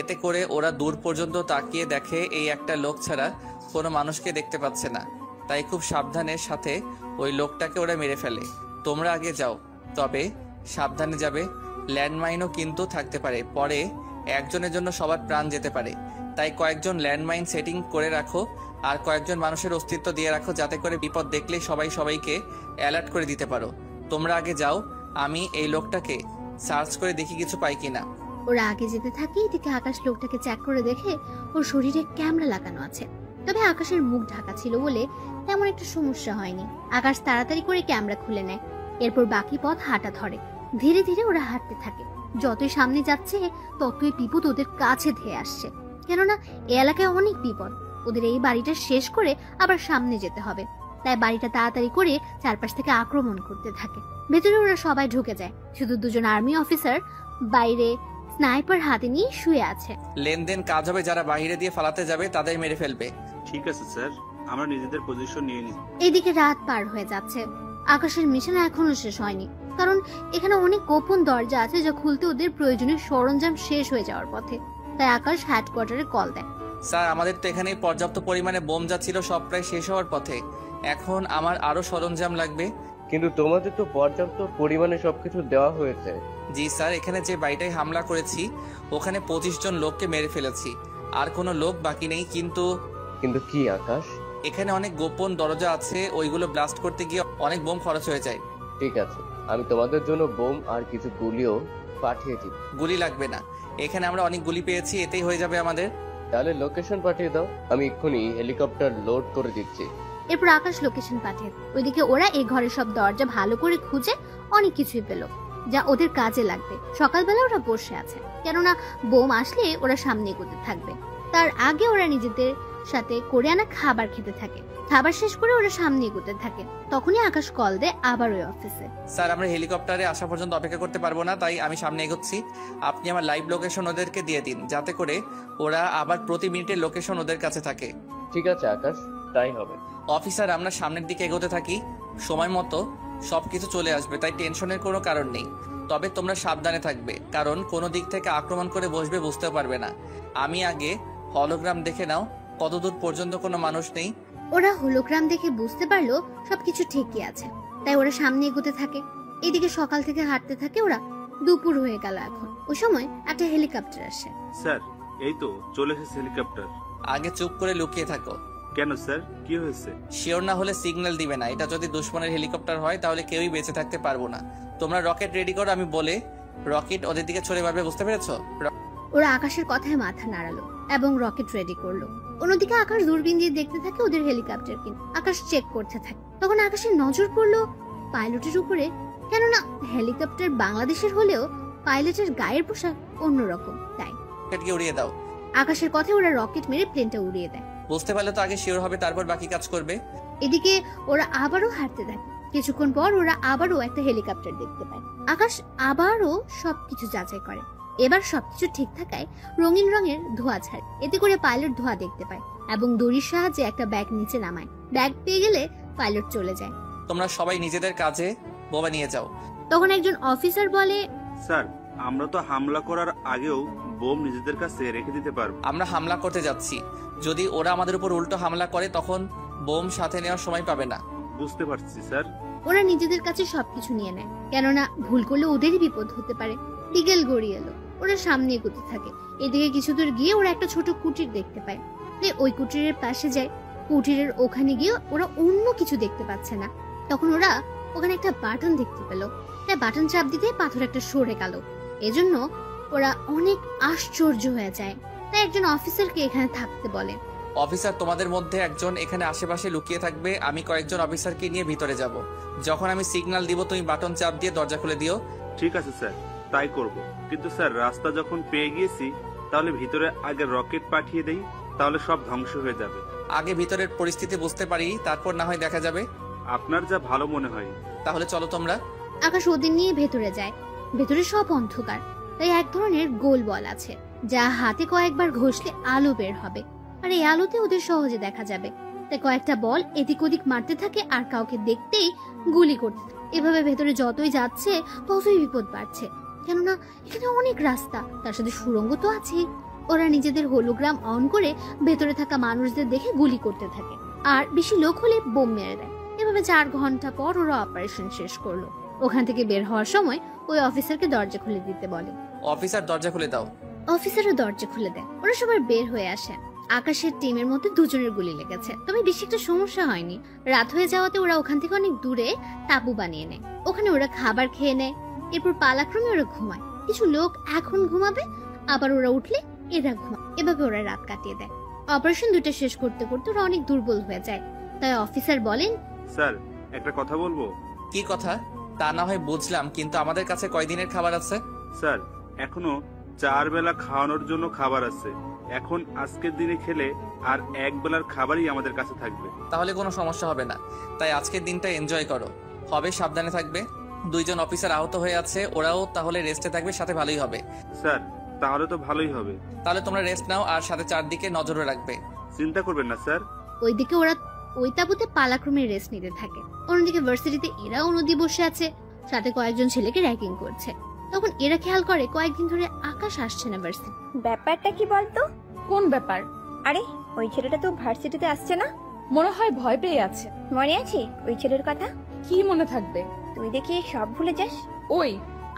D: এতে করে ওরা দূর পর্যন্ত তাকিয়ে দেখে এই একটা লোক ছাড়া কোনো মানুষকে দেখতে পাচ্ছে না। তাই খুব সাবধানের সাথে ওই লোকটাকে ওরা মেরে ফেলে। তোমরা আগে যাও, তবে সাবধানে যাবে। ল্যান্ডমাইনও কিন্তু থাকতে পারে, পরে একজনের জন্য সবার প্রাণ যেতে পারে। তাই কয়েকজন ল্যান্ডমাইন সেটিং করে রাখো আর কয়েকজন মানুষের অস্তিত্ব দিয়ে রাখো, যাতে করে বিপদ দেখলে সবাই সবাইকে অ্যালার্ট করে দিতে পারো। তোমরা আগে যাও, আমি এই লোকটাকে সার্চ করে দেখি কিছু পাই কিনা।
B: ওরা আগে যেতে থাকে। এদিকে আকাশ লোকটাকে চেক করে দেখে ওর শরীরে ক্যামেরা লাগানো আছে। তবে আকাশের মুখ ঢাকা ছিল বলে তেমন একটা সমস্যা হয়নি। আকাশ তাড়াতাড়ি করে ক্যামেরা খুলে নেয়। এরপর বাকি পথ হাঁটা ধরে। ধীরে ধীরে ওরা হাঁটতে থাকে। যতই সামনে যাচ্ছে ততই বিপদ ওদের কাছে ধেয়ে আসছে, কেননা এই এলাকায় অনেক বিপদ। ওদের এই বাড়িটা শেষ করে আবার সামনে যেতে হবে, তাই বাড়িটা তাড়াতাড়ি করে চারপাশ থেকে আক্রমণ করতে থাকে। ভেতরে ওরা সবাই ঢুকে যায়, শুধু 2 জন আর্মি অফিসার বাইরে স্নাইপার হাতে নিয়ে শুয়ে আছে।
D: লেনদেন কাজ হবে, যারা বাইরে দিয়ে ফালাতে যাবে তাদের মেরে ফেলবে।
E: ঠিক আছে স্যার, আমরা নিজেদের পজিশন নিয়ে নিই।
B: এদিকে রাত পার হয়ে যাচ্ছে। আকাশের মিশন এখনো শেষ হয়নি, কারণ এখানে অনেক গোপন দরজা আছে যা খুলতে ওদের প্রয়োজনীয় সরঞ্জাম শেষ হয়ে যাওয়ার পথে। তাই আকাশ হেডকোয়ার্টারে কল দেয়।
D: স্যার, আমাদের তো এখানে পর্যাপ্ত পরিমাণে বোম যা ছিল সব প্রায় শেষ হওয়ার পথে। এখন আমার আরো সরঞ্জাম লাগবে।
J: কিন্তু তোমাদের তো পর্যাপ্ত পরিমাণে সবকিছু দেওয়া হয়েছে।
D: জি স্যার, এখানে যে বাড়িটায় হামলা করেছি ওখানে 25 জন লোককে মেরে ফেলেছি, আর কোনো লোক বাকি নেই। কিন্তু
J: কি আকাশ?
D: এখানে অনেক গোপন দরজা আছে, ওইগুলো ব্লাস্ট করতে গিয়ে অনেক বোম খরচ হয়ে যায়।
J: ঠিক আছে, আমি তোমাদের জন্য বোম আর কিছু গুলিও পাঠিয়ে দিব।
D: গুলি লাগবে না, এখানে আমরা অনেক গুলি পেয়েছি, এতেই হয়ে যাবে আমাদের।
J: তাহলে লোকেশন পাঠিয়ে দাও, আমি এক্ষুনি হেলিকপ্টার লোড করে দিচ্ছি।
B: এরপর আকাশ লোকেশন পাঠিয়ে। ওইদিকে ওরা এই ঘরের সব দরজা ভালো করে খুঁজে অনেক কিছুই পেল যা ওদের কাজে লাগবে। সকালবেলা ওরা বসে আছে, কেননা বোম আসলে ওরা সামনে এগোতে থাকবে। তার আগে ওরা নিজেদের সাথে করে আনা খাবার খেতে থাকে। খাবার শেষ করে ওরা সামনে এগোতে থাকে। তখনই আকাশ কল দেয় আবার ওই অফিসে।
D: স্যার, আমরা হেলিকপ্টারে আসা পর্যন্ত অপেক্ষা করতে পারবো না, তাই আমি সামনে এগোচ্ছি। আপনি আমার লাইভ লোকেশন ওদেরকে দিয়ে দিন, যাতে করে ওরা আবার প্রতি মিনিটের লোকেশন ওদের কাছে থাকে।
J: ঠিক আছে আকাশ, তাই হবে।
D: অফিসার, আমরা সামনের দিকে এগোতে থাকি, সময় মতো সবকিছু চলে আসবে, তাই টেনশনের কোনো কারণ নেই। তবে তোমরা সাবধানে থাকবে, কারণ কোনো দিক থেকে আক্রমণ করে বসবে বুঝতে পারবে না। আমি আগে হলোগ্রাম দেখে নাও কতদূর পর্যন্ত কোনো মানুষ নেই।
B: ওরা হোলোগ্রাম দেখে বুঝতে পারলো সবকিছু ঠিকই আছে, তাই ওরা সামনে এগোতে থাকে। এদিকে সকাল থেকে হাঁটতে থাকে ওরা। দুপুর হয়ে গেল এখন। ওই সময় একটা হেলিকপ্টার আসে।
E: স্যার, এই তো চলে এসেছে হেলিকপ্টার।
D: আগে চুপ করে লুকিয়ে থাকো।
E: কেন স্যার, কি হয়েছে?
D: শিওর না হলে সিগন্যাল দিবে না। এটা যদি দুশমনের হেলিকপ্টার হয় তাহলে কেউই বেঁচে থাকতে পারবো না। তোমরা রকেট রেডি করো, আমি বলে রকেট ওদের দিকে ছড়ে মারবে, বুঝতে পেরেছো?
B: ওরা আকাশের কথায় মাথা নাড়ালো এবং রকেট রেডি করলো। অন্যদিকে আকাশ দূরবীন দিয়ে দেখতে থাকে ওদের হেলিকপ্টার কিন্তু আকাশ চেক করতে থাকে। তখন আকাশের নজর পড়লো পাইলটের উপরে, কেননা হেলিকপ্টার বাংলাদেশের হলেও পাইলটের গায়ের পোশাক অন্যরকম। তাই
D: রকেটকে উড়িয়ে দাও।
B: আকাশের কথায় ওরা রকেট মেরে প্লেনটা উড়িয়ে দেয়।
D: বুঝতে পারলে তো আগে শিওর হবে, তারপর বাকি কাজ করবে।
B: এদিকে ওরা আবারও হাঁটতে থাকে। কিছুক্ষণ পর ওরা আবারও একটা হেলিকপ্টার দেখতে পায়। আকাশ আবারও সবকিছু যাচাই করে। এবার সবকিছু ঠিক থাকায় রঙিন রঙের ধোঁয়া ছাড়ে। এতে করে পাইলট ধোঁয়া দেখতে পায় এবং দড়ির সাহায্যে একটা ব্যাগ নিচে নামায়। ব্যাগ পেয়ে গেলে পাইলট চলে যায়।
D: তোমরা সবাই নিজেদের কাজে বোমা নিয়ে যাও।
B: তখন একজন অফিসার বলে,
E: স্যার, আমরা তো হামলা করার আগেও বোম নিজেদের কাছে রেখে দিতে পারবো।
D: আমরা হামলা করতে যাচ্ছি, যদি ওরা আমাদের উপর উল্টো হামলা করে তখন বোম সাথে নেওয়ার সময় পাবে না।
E: বুঝতে পারছি স্যার।
B: ওরা নিজেদের কাছে সবকিছু নিয়ে নেয়, কেননা ভুল করলে ওদেরই বিপদ হতে পারে। বিকেল গড়িয়ে এলো। ওরা সামনে এগোতে থাকে। এদিকে কিছু দূর গিয়ে ওরা একটা ছোট কুটির দেখতে পায়। তাই ওই কুটিরের পাশে যায়। কুটিরের ওখানে গিয়ে ওরা অন্য কিছু দেখতে পাচ্ছে না। তখন ওরা ওখানে একটা বাটন দেখতে পেল। তাই বাটন চাপ দিতে পাথর একটা সরে গেল। এজন্য ওরা অনেক আশ্চর্য হয়ে যায়। তাই একজন অফিসারকে এখানে থাকতে বলে।
D: অফিসার, তোমাদের মধ্যে একজন এখানে আশেপাশে লুকিয়ে থাকবে। আমি কয়েকজন অফিসারকে নিয়ে ভিতরে যাব। যখন আমি সিগন্যাল দিব তুমি বাটন চাপ দিয়ে দরজা খুলে দিও।
E: ঠিক আছে স্যার, তাই করব। কিন্তু স্যার, রাস্তা যখন পেয়ে গিয়েছি, তাহলে ভিতরে আগে রকেট পাঠিয়ে দেই, তাহলে সব ধ্বংস হয়ে যাবে।
D: আগে ভিতরের পরিস্থিতি বুঝতে পারি, তারপর না হয় দেখা যাবে।
E: আপনার যা ভালো মনে হয়।
D: তাহলে চলো তোমরা।
B: আকাশ ওদের নিয়ে ভেতরে যায়। ভেতরে সব অন্ধকার। তাই এক ধরনের গোল বল আছে, যা হাতে কয়েকবার ঘষলে আলো বের হবে, আর এই আলোতে ওদের সহজে দেখা যাবে। তাই কয়েকটা বল এদিক ওদিক মারতে থাকে আর কাউকে দেখতেই গুলি করতে থাকে। এভাবে ভেতরে যতই যাচ্ছে ততই বিপদ বাড়ছে, কেননা এখানে অনেক রাস্তা, তার সাথে সুড়ঙ্গ তো আছে। ওরা নিজেদের হোলোগ্রাম অন করে ভেতরে থাকা মানুষদের দেখে গুলি করতে থাকে, আর বেশি লোক হলে বোম মেরে দেয়। এভাবে 4 ঘন্টা পর ওরা অপারেশন শেষ করলো। ওখান থেকে বের হওয়ার সময় ওই অফিসারকে দরজা খুলে দিতে বলে।
D: অফিসার, দরজা খুলে দাও।
B: অফিসারও দরজা খুলে দেয়। ওরা সবাই বের হয়ে আসে। আকাশের টিমের মধ্যে দুজনের গুলি লেগেছে, তবে বেশি একটা সমস্যা হয়নি। রাত হয়ে যাওয়াতে ওরা ওখান থেকে অনেক দূরে তাঁবু বানিয়ে নেয়। ওখানে ওরা খাবার খেয়ে নেয়। এরপর পালাক্রমে ওরা ঘুমায়। কিছু লোক এখন ঘুমাবে, আবার ওরা উঠলে এরা ঘুমায়। এভাবে ওরা রাত কাটিয়ে দেয়। অপারেশন 2টা শেষ করতে করতে ওরা অনেক দুর্বল হয়ে যায়। তাই অফিসার বলেন,
E: স্যার, একটা কথা বলবো।
D: কি কথা? তা না হয় বুঝলাম, কিন্তু আমাদের কাছে কয়দিনের খাবার আছে?
E: স্যার, এখনো 4 বেলা খাওয়ানোর জন্য খাবার আছে। এখন আজকের দিনে খেলে আর 1 বেলার খাবারই আমাদের কাছে থাকবে।
D: তাহলে কোনো সমস্যা হবে না। তাই আজকের দিনটা এনজয় করো। হবে, সাবধানে থাকবে। 2 জন অফিসার আহত হয়ে আছে, ওরাও তাহলে রেস্টে থাকবে, সাথে ভালোই হবে।
E: স্যার, তাহলে তো ভালোই হবে।
D: তাহলে তোমরা রেস্ট নাও, আর সাথে চারদিকে নজরে রাখবে।
E: চিন্তা করবেন না স্যার।
B: ওইদিকে ওরা ওই তাঁবুতে পালাক্রমে রেস্ট নিতে থাকে। অন্যদিকে ভার্সিটিতে এরাও নদী বসে আছে, সাথে কয়েকজন ছেলেকে র্যাগিং করছে। তখন এরা খেয়াল করে কয়েকদিন ধরে আকাশ আসছে না ভার্সিটি।
C: ব্যাপারটা কি বলতো?
A: কোন ব্যাপার?
C: আরে, ওই ছেলেটা তো ভার্সিটিতে আসছে না।
A: মনে হয় ভয় পেয়ে আছে।
C: মনে আছে ওই ছেলের কথা?
A: কি মনে থাকবে?
C: তুই দেখি সব ভুলে যাস।
A: ওই,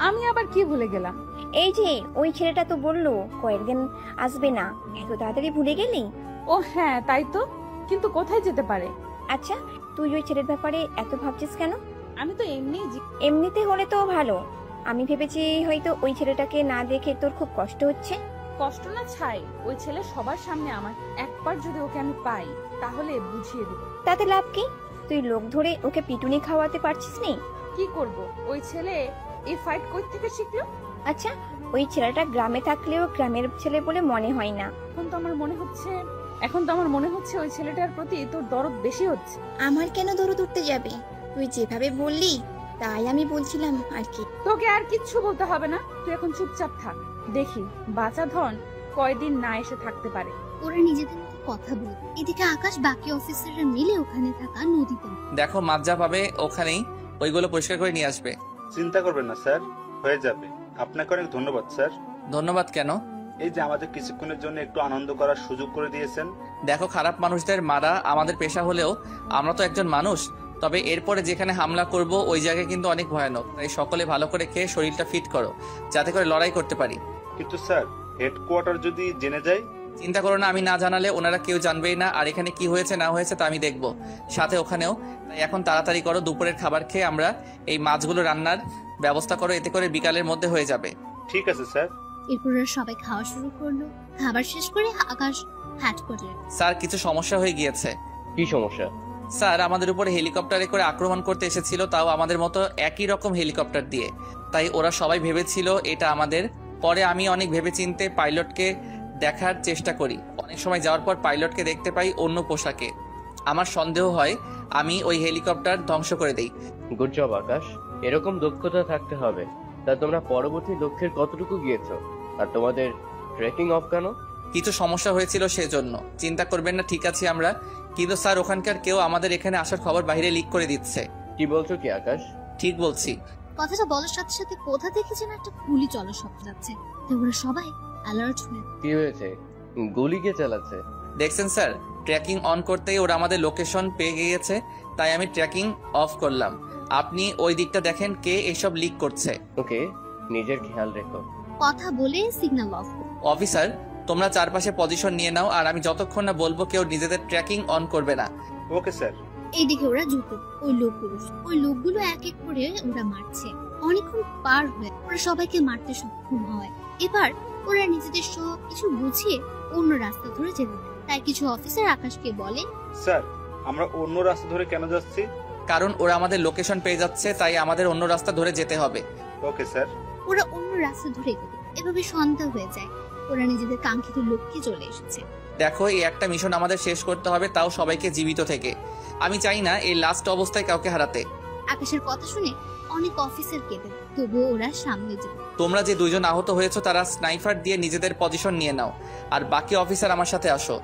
A: আমি আবার কি ভুলে গেলাম?
C: এই যে ওই ছেলেটা তো বললো কয়েকদিন আসবে না, এত তাড়াতাড়ি ভুলে গেলি?
A: ও হ্যাঁ, তাই তো। কিন্তু কোথায় যেতে পারে?
C: আচ্ছা, তুই ওই ছেলের ব্যাপারে এত ভাবছিস কেন?
A: আমি তো
C: এমনিতে হলে তো ভালো। আমি ভেবেছি হয়তো ওই ছেলেটাকে না দেখে তোর খুব কষ্ট হচ্ছে।
A: কষ্ট না ছাই, ওই ছেলে সবার সামনে আমার একবার যদি ওকে আমি পাই তাহলে বুঝিয়ে দেব।
C: তাতে লাভ কি? তুই লোক ধরে ওকে পিটুনি খাওয়াতে পারছিস নি?
A: কি করব? ওই ছেলে এই ফাইট কই থেকে শিখলো?
C: আচ্ছা, ওই ছেলেটা গ্রামে থাকলেও গ্রামের ছেলে বলে মনে হয় না।
A: এখন তো আমার মনে হচ্ছে এখন তো আমার মনে হচ্ছে ওই ছেলেটার প্রতি তোর দরদ বেশি হচ্ছে।
K: আমার কেন দরদ উঠতে যাবে? তুই যেভাবে বললি তাই আমি বলছিলাম আর কি।
A: তোকে আর কিচ্ছু বলতে হবে না, তুই এখন চুপচাপ থাক। দেখি বাঁচা ধন কয়দিন না এসে থাকতে পারে।
B: ওরা নিজেদের মতো কথা বলবে। এদিকে আকাশ বাকি অফিসাররা মিলে ওখানে থাকা নদীতে।
D: দেখো মাছ যা পাবে ওখানেই ওইগুলো পরিষ্কার করে নিয়ে আসবে।
E: চিন্তা করবেন না স্যার, হয়ে যাবে। আপনাকে অনেক ধন্যবাদ স্যার।
D: ধন্যবাদ কেন?
E: এই যে আমাদের কিছুক্ষণের জন্য একটু আনন্দ করার সুযোগ করে দিয়েছেন।
D: দেখো খারাপ মানুষদের মারা আমাদের পেশা হলেও আমরা তো একজন মানুষ। তবে এরপরে যেখানে হামলা করব ওই জায়গায় কিন্তু অনেক ভয়ানক, তাই সকলে ভালো করে খেয়ে শরীরটা ফিট করো যাতে করে লড়াই করতে পারি।
E: কিন্তু স্যার হেডকোয়ার্টার যদি জেনে যায়?
D: চিন্তা করো না, আমি না জানালে ওনারা কেউ জানবেই না, আর এখানে কি হয়েছে না হয়েছে তা আমি দেখব, সাথে ওখানেও। তাই এখন তাড়াতাড়ি করো, দুপুরের খাবার খেয়ে আমরা এই মাছগুলো রান্নার ব্যবস্থা করো, এতে করে বিকালের মধ্যে হয়ে যাবে।
E: ঠিক আছে স্যার।
B: এরপর ওরা সবাই খাওয়া শুরু করলো। খাবার শেষ করে আকাশ হেডকোয়ার্টারে।
D: স্যার কিছু সমস্যা হয়ে গিয়েছে।
J: কি সমস্যা?
D: স্যার আমাদের উপরে হেলিকপ্টারে করে আক্রমণ করতে এসেছিল, তাও আমাদের মতো একই রকম হেলিকপ্টার দিয়ে। তাই ওরা সবাই ভেবেছিল এটা আমাদের। পরে আমি অনেক ভেবেচিন্তে পাইলটকে দেখার চেষ্টা করি। অনেক সময় যাওয়ার পর পাইলটকে দেখতে পাই অন্য পোশাকে। আমার সন্দেহ হয় আমি ওই হেলিকপ্টার ধ্বংস করে দেই।
J: গুড জব আকাশ, এরকম দক্ষতা থাকতে হবে। তা তোমরা পরবর্তী লক্ষ্যের কতটুকু গিয়েছো? আর তোমাদের ট্রেকিং অফ কেন?
D: কিছু সমস্যা হয়েছিল সেজন্য। চিন্তা করবেন না, ঠিক আছে আমরা। কিন্তু স্যার ওখানকার কেউ আমাদের এখানে আসার খবর বাইরে লিক করে দিচ্ছে।
J: কি বলছো কি আকাশ?
D: ঠিক বলছি।
B: কথাটা বলার সাথে সাথে কোথা থেকে যেন একটা গুলি চলা শব্দ যাচ্ছে। ওরা সবাই অ্যালার্ট হয়ে।
J: কি হয়েছে? গুলি কে চালাচ্ছে?
D: দেখছেন স্যার, ট্র্যাকিং অন করতেই ওরা আমাদের লোকেশন পেয়ে গিয়েছে, তাই আমি ট্র্যাকিং অফ করলাম। আপনি ওই দিকটা দেখেন কে এসব লিক করছে।
J: ওকে, নিজের খেয়াল রেখো।
B: কথা বলে সিগন্যাল অফ।
D: অফিসার তোমরা চারপাশে পজিশন নিয়ে নাও, আর আমি যতক্ষণ না বলবো কেউ নিজেদের ট্র্যাকিং অন করবে না।
E: Okay sir.
B: এইদিকে ওরা জুতো ওই লোকগুলো এক এক করে ওরা মারছে। অনেকক্ষণ পার হয়ে ওরা সবাইকে মারতে সক্ষম হয়। এবার ওরা নিজেদের সব কিছু গুছিয়ে অন্য রাস্তা ধরে যেতে। তাই কিছু অফিসার আকাশকে বলে,
E: স্যার আমরা অন্য রাস্তা ধরে কেন যাচ্ছি?
D: কারণ ওরা আমাদের লোকেশন পেয়ে যাচ্ছে, তাই আমাদের অন্য রাস্তা ধরে যেতে হবে।
E: Okay sir.
B: ওরা অন্য রাস্তা ধরে এগোবে। এভাবে সন্ধ্যা হয়ে যায়। ওরা নিজেদের কাঙ্ক্ষিত লক্ষ্যে চলে এসেছে।
D: দেখো এই একটা মিশন আমাদের শেষ করতে হবে, তাও সবাইকে জীবিত থেকে। আমি চাই না এই লাস্ট অবস্থায় কাউকে হারাতে।
B: আকাশের কথা শুনে অনেক অফিসার কেঁদে, তবুও ওরা সামনে যাবে।
D: তোমরা যে দুইজন আহত হয়েছো তারা স্নাইপার দিয়ে নিজেদের পজিশন নিয়ে নাও, আর বাকি অফিসার আমার সাথে আসো।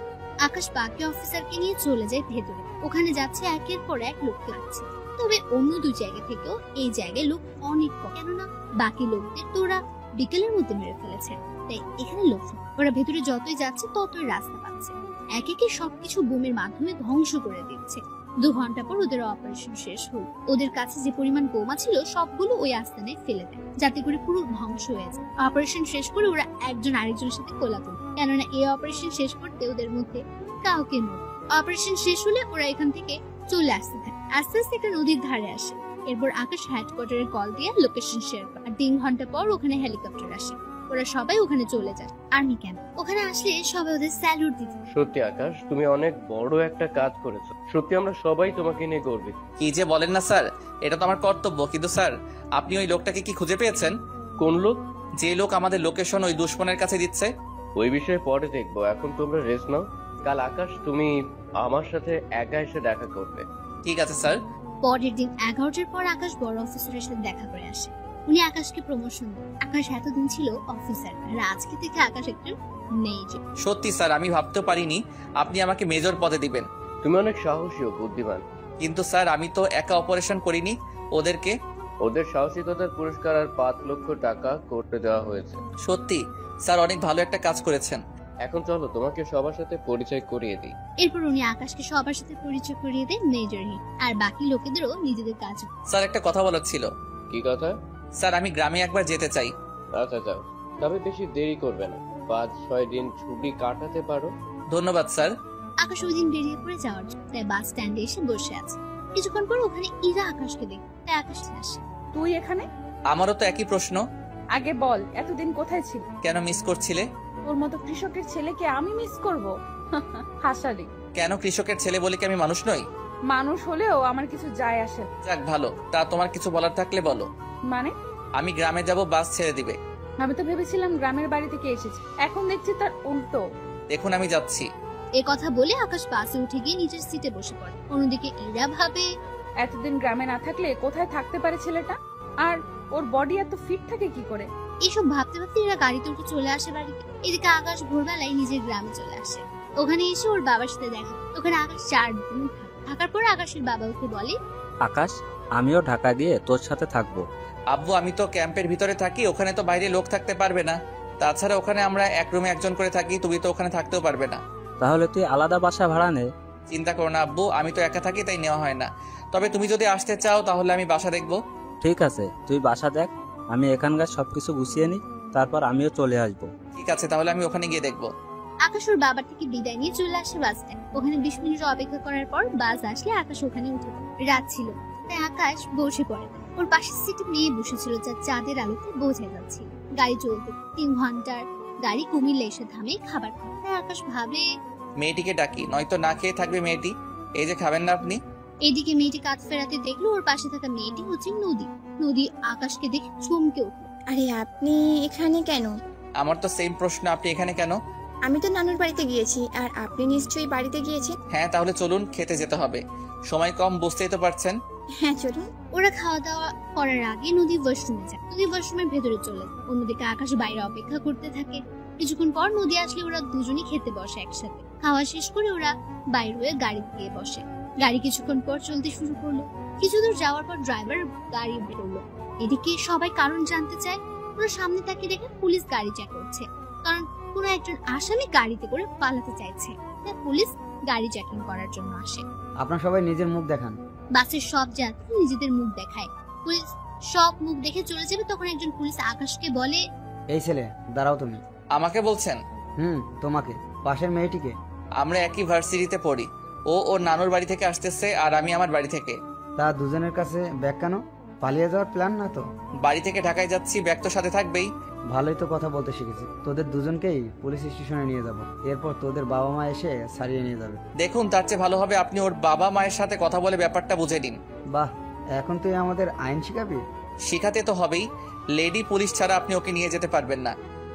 B: আকাশ বাকি অফিসারকে নিয়ে চলে যায় ভেতরে। ওখানে যাচ্ছে একের পর এক লোককে আছে। তবে অন্য দুই জায়গা থেকেও এই জায়গায় লোক অনেক কম, কেননা বাকি লোকদের তো ওরা বিকেলের মধ্যে মেরে ফেলেছে। তাই এখানে লোক ওরা ভেতরে যতই যাচ্ছে ততই রাস্তা পাচ্ছে। এক একে সবকিছু বোমের মাধ্যমে ধ্বংস করে দিচ্ছে। 2 ঘন্টা পর ওদের অপারেশন শেষ হল। ওদের কাছে যে পরিমাণ বোমা ছিল সবগুলো ওই আস্তানায় ফেলে দেয়, যাতে করে পুরো ধ্বংস হয়ে যায়। অপারেশন শেষ করে ওরা একজন আরেকজনের সাথে কোলাকুলি, কেননা এই অপারেশন শেষ করতে ওদের মধ্যে কাউকে নয়। অপারেশন শেষ হলে ওরা এখান থেকে চলে আসতে থাকে। আস্তে আস্তে একটা নদীর ধারে আসে। এরপর আকাশ হেডকোয়ার্টারে কল দিয়ে লোকেশন শেয়ার করে। আর 3 ঘন্টা পর ওখানে হেলিকপ্টার আসে। ওরা সবাই ওখানে চলে যায় আর্মি ক্যাম্প। ওখানে আসলে সবাই ওদের স্যালুট দিতে।
J: সত্যি আকাশ, তুমি অনেক বড় একটা কাজ করেছো। সত্যি আমরা সবাই তোমাকে নিয়ে গর্বিত।
D: কি যে বলেন না স্যার, এটা তো আমার কর্তব্য। কিন্তু স্যার আপনি ওই লোকটাকে কি খুঁজে পেয়েছেন?
J: কোন লোক?
D: যে লোক আমাদের লোকেশন ওই দুশমনের কাছে দিচ্ছে।
J: ওই বিষয়ে পরে দেখবো, এখন তোমরা রেস্ট নাও। কাল আকাশ তুমি আমার সাথে একা এসে দেখা করবে।
D: ঠিক আছে স্যার।
B: পরের দিন 11টার পর আকাশ বড় অফিসারের সাথে দেখা করে আসে। উনি আকাশকে প্রমোশন দেন। আকাশ এতদিন ছিল অফিসার, আর আজকে থেকে আকাশ একটা মেজর।
D: সত্যি স্যার আমি ভাবতেও পারিনি আপনি আমাকে মেজর পদে দিবেন।
J: তুমি অনেক সাহসী ও বুদ্ধিমান।
D: কিন্তু স্যার আমি তো একা অপারেশন করিনি,
J: ওদের সাহসিকতার পুরস্কার আর 5 লক্ষ টাকা করতে দেওয়া হয়েছে।
D: সত্যি স্যার অনেক ভালো একটা কাজ করেছেন।
J: এখন চলো তোমাকে সবার সাথে পরিচয় করিয়ে দিই।
B: এরপর উনি আকাশকে সবার সাথে পরিচয় করিয়ে দেন মেজর হিট, আর বাকি লোকেদেরও নিজেদের কাজ।
D: স্যার একটা কথা বলার ছিল।
J: কি কথা?
D: স্যার আমি গ্রামে একবার যেতে চাই।
J: আচ্ছা যাও, তবে বেশি দেরি করবে না। 5-6 দিন ছুটি কাটাতে পারো।
D: ধন্যবাদ স্যার।
B: আকাশ ওই দিন বেরিয়ে পড়ে যাওয়ার জন্য তাই বাস স্ট্যান্ডে এসে বসে আছে। কিছুক্ষণ পর ওখানে ইরা আকাশকে দেখে, তাই আকাশ আসে।
A: তুই এখানে?
D: আমারও তো একই প্রশ্ন।
A: আগে বল এতদিন কোথায় ছিল?
D: কেন মিস করছিলে?
A: তোর মতো কৃষকের ছেলেকে আমি মিস করব? হাসালি।
D: কেন কৃষকের ছেলে বলে কি আমি মানুষ নই?
A: মানুষ হলেও আমার কিছু যায় আসে।
D: যাক ভালো, তা তোমার কিছু বলার থাকলে বলো।
A: মানে?
D: আমি গ্রামে যাব, বাস ছেড়ে দিবে।
A: আমি তো ভেবেছিলাম গ্রামের বাড়ি থেকে এসেছি, এখন দেখছি তার উল্টো।
D: দেখুন আমি যাচ্ছি।
B: এ কথা বলে আকাশ বাসে উঠে গিয়ে নিজের সিটে বসে পড়ে। অন্যদিকে ইরা ভাবে,
A: এতদিন গ্রামে না থাকলে কোথায় থাকতে পারে ছেলেটা, আর ওর বডি এত ফিট থাকে কি করে।
B: এইসব ভাবতে ভাবতে ইরা গাড়িতে উঠে চলে আসে বাড়িতে। এদিকে আকাশ ভোরবেলায় নিজের গ্রামে চলে আসে। ওখানে এসে ওর বাবার সাথে দেখা। ওখানে আকাশ 4 দিন থাকার পর আকাশের বাবা ওকে বলে,
H: আকাশ, আমিও ঢাকা গিয়ে তোর সাথে থাকবো।
D: আব্বু, আমি তো ক্যাম্পের ভিতরে থাকি, ওখানে তো বাইরে লোক থাকতে পারবে না। তাছাড়া ওখানে আমরা এক রুমে একজন করে থাকি, তুমি তো ওখানে থাকতেও পারবে না।
H: তাহলে তুই আলাদা বাসা ভাড়া নে।
D: চিন্তা করো না আব্বু, আমি তো একা থাকি, তাই নেওয়া হয় না। তবে তুমি যদি আসতে চাও তাহলে আমি বাসা দেখবো।
H: ঠিক আছে, তুই বাসা দেখ, আমি এখানকার সবকিছু গুছিয়ে নিই, তারপর আমিও চলে আসবো।
D: ঠিক আছে, তাহলে আমি ওখানে গিয়ে দেখবো।
B: আকাশ ওর বাবার থেকে বিদায় নিয়ে চলে আসে বাস স্ট্যান্ড। ওখানে 20 মিনিট অপেক্ষা করার পর বাস আসলে আকাশ ওখানে উঠে পড়ে। রাত ছিল, তাই আকাশ বসে পড়ে। ওর পাশের সিটে মেয়ে বসেছিল, যা চাঁদের আলোতে বোঝা যাচ্ছিল। গাড়ি চলতে 3 ঘন্টার গাড়ি কুমিল্লা এসে থামে খাবার খায়। তাই আকাশ ভাবে,
D: মেয়েটিকে ডাকি, নয়তো না খেয়ে থাকবে মেয়েটি। এই যে খাবেন না আপনি?
B: এদিকে মেয়েটি কাঁধ ফেরাতে দেখলো ওর পাশে থাকা মেয়েটি হচ্ছে নদী। নদী আকাশকে দেখে চমকে উঠলো।
K: আরে আপনি এখানে কেন?
D: আমার তো সেম প্রশ্ন, আপনি এখানে কেন?
K: আমি তো নানুর বাড়িতে গিয়েছি, আর আপনি নিশ্চয়ই বাড়িতে গিয়েছেন।
D: হ্যাঁ, তাহলে চলুন, খেতে যেতে হবে, সময় কম, বুঝতেই তো পারছেন।
K: হ্যাঁ চলুন।
B: ওরা খাওয়া দাওয়া করার আগে নদী ওয়াশরুমে যায়। নদী ওয়াশরুমের ভেতরে চলে যায়। অন্যদিকে আকাশ বাইরে অপেক্ষা করতে থাকে। কিছুক্ষণ পর নদী আসলে ওরা দুজনই খেতে বসে একসাথে। খাওয়া শেষ করে ওরা বাইরে হয়ে গাড়ি দিয়ে বসে। গাড়ি কিছুক্ষণ পর চলতে শুরু করলো। কিছু দূর যাওয়ার পর ড্রাইভার গাড়ি বেরোলো। এদিকে সবাই কারণ জানতে চায়। ওরা সামনে তাকিয়ে দেখে পুলিশ গাড়ি চেক করছে, কারণ কোনো একজন আসামি গাড়িতে করে পালাতে চাইছে। তাই পুলিশ গাড়ি চেকিং করার জন্য আসে।
F: আপনারা সবাই নিজের মুখ দেখান।
B: বাসের সব যাত্রী নিজেদের মুখ দেখায়। পুলিশ সব মুখ দেখে চলে যাবে, তখন একজন পুলিশ আকাশকে বলে,
F: এই ছেলে, দাঁড়াও তুমি।
D: আমাকে বলছেন?
F: তোমাকে। পাশের মেয়েটিকে?
D: আমরা একই ভার্সিটিতে পড়ি। ও ওর নানুর বাড়ি থেকে আসতেছে, আর আমি আমার বাড়ি থেকে।
F: তা দুজনের কাছে ব্যাগ কেন? পালিয়ে যাওয়ার প্ল্যান না তো?
D: বাড়ি থেকে ঢাকায় যাচ্ছি, ব্যাগ তো সাথে থাকবেই।
F: ভালোই তো কথা বলতে শিখেছি। তোদের দুজনকেই পুলিশ স্টেশনে নিয়ে যাব, এরপর তোদের বাবা মা এসে ছাড়িয়ে নিয়ে যাবে।
D: দেখুন, তার চেয়ে ভালো হবে আপনি ওর বাবা মায়ের সাথে কথা বলে ব্যাপারটা বুঝে নিন।
F: বাহ, এখন তুই আমাদের আইন শিখাবি?
D: শিখাতে তো হবেই, লেডি পুলিশ ছাড়া আপনি ওকে নিয়ে যেতে পারবেন না।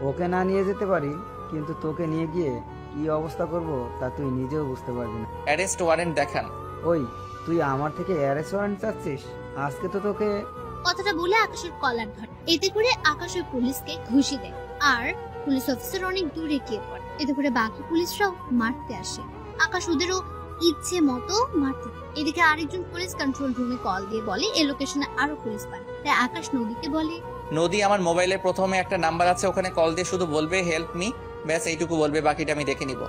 F: ওকে না নিয়ে যেতে পারি, কিন্তু তোকে নিয়ে গিয়ে কি অবস্থা করব তা তুই নিজেও বুঝতে পারবি না।
D: অ্যারেস্ট ওয়ারেন্ট দেখান।
F: ওই, তুই আমার থেকে অ্যারেস্ট ওয়ারেন্ট চাচ্ছিস? আজকে তো তোকে।
B: কথাটা বলে আকাশের কলার ধরে। এতে করে আকাশ ওই পুলিশকে ঘুষি দেয়, আর পুলিশ অফিসার অনেক দূরে গিয়ে পড়ে। এতে করে বাকি পুলিশরাও মারতে আসে। আকাশ ওদেরও ইচ্ছে মতো মারতে। এদিকে আরেকজন পুলিশ কন্ট্রোল রুমে কল দিয়ে বলে এই লোকেশনে আরো পুলিশ পায়। তাই আকাশ নদীকে বলে,
D: নদী, আমার মোবাইলে প্রথমে একটা নাম্বার আছে, ওখানে কল দিয়ে শুধু বলবে হেল্প মি, ব্যাস এইটুকু বলবে, বাকিটা আমি দেখে নিব।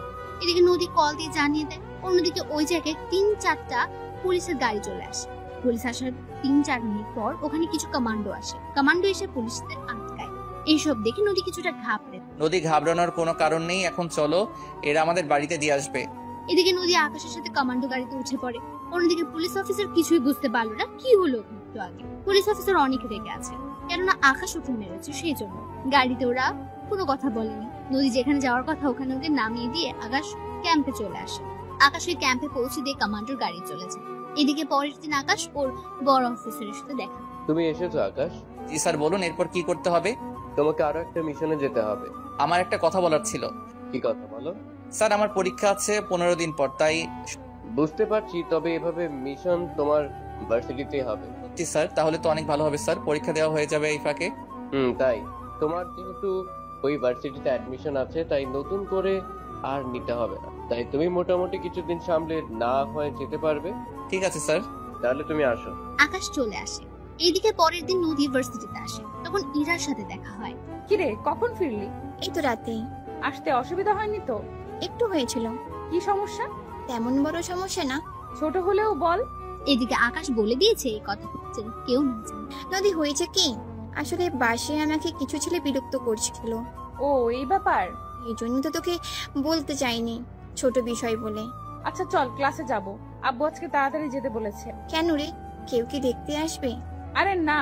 B: এদিকে নদী কল দিয়ে জানিয়ে দেয়। অন্যদিকে ওই জায়গায় 3-4টা পুলিশের গাড়ি চলে আসে। পুলিশ আসার 3-4 মিনিট পর ওখানে কিছু কমান্ডো আসে। কমান্ডো এসে পুলিশদের আটকায়। এইসব দেখে নদী কিছুটা ঘাবড়ে।
D: নদী, ঘাবড়ানোর কোনো কারণ নেই, এখন চলো, এরা আমাদের বাড়িতে দিয়ে আসবে।
B: এদিকে নদী আকাশের সাথে কমান্ডো গাড়িতে উঠে পড়ে। অন্যদিকে পুলিশ অফিসার কিছুই বুঝতে পারলো না কি হলো একটু আগে। পুলিশ অফিসার অনেক রেগে আছে, কেননা আকাশ ওকে মেরেছে সেই জন্য। গাড়িতে ওরা কোনো কথা বলেনি। নদী যেখানে যাওয়ার কথা ওখানে ওদের নামিয়ে দিয়ে আকাশ ক্যাম্পে চলে আসে। আকাশ ওই ক্যাম্পে পৌঁছে দিয়ে কমান্ডোর গাড়ি চলে যায়। এদিকে পরের দিন আকাশ ওর বড় অফিসারের সাথে দেখা।
J: তুমি এসেছো আকাশ?
D: জি স্যার, বলুন, এরপর কি করতে হবে?
J: তোমাকে আরো একটা মিশনে যেতে হবে।
D: আমার একটা কথা বলার ছিল।
J: কি কথা বলো?
D: স্যার, আমার পরীক্ষা আছে 15 দিন পর, তাই।
J: বুঝতে পারছি, তবে এভাবে মিশন তোমার ভার্সিটিতে হবে।
D: জি স্যার, তাহলে তো অনেক ভালো হবে স্যার, পরীক্ষা দেওয়া হয়ে যাবে এই ফাঁকে।
J: তাই তোমার যেহেতু ওই ভার্সিটিতে অ্যাডমিশন আছে, তাই নতুন করে আর নিতে হবে না। তাই তুমি মোটামুটি কিছুদিন সামলে না হয়ে যেতে পারবে।
D: ঠিক আছে স্যার,
J: তাহলে তুমি আসো।
B: আকাশ চলে আসে। এইদিকে পরের দিন নদী ভার্সিটিতে আসে। তখন ইরার সাথে দেখা হয়।
A: কিরে, কখন ফিরলি?
K: এই তো রাতে।
A: আসতে অসুবিধা হয়নি তো?
K: একটু হয়েছিল।
A: কি সমস্যা?
K: তেমন বড় সমস্যা না।
A: ছোট হলেও বল।
B: এদিকে আকাশ বলে দিয়েছে এই কথা যেন কেউ না জানে।
K: নদী, হয়েছে কি, আসলে বাসে আমাকে কিছু ছেলে বিরক্ত করছিল।
A: ও, এই ব্যাপার।
K: এই জন্য তো তোকে বলতে চাইনি, ছোট বিষয় বলে।
A: আচ্ছা চল, ক্লাসে যাব। আব্বু আজকে তাড়াতাড়ি যেতে বলেছে।
K: কেন রে, কেউ কি দেখতে আসবে?
A: আরে না,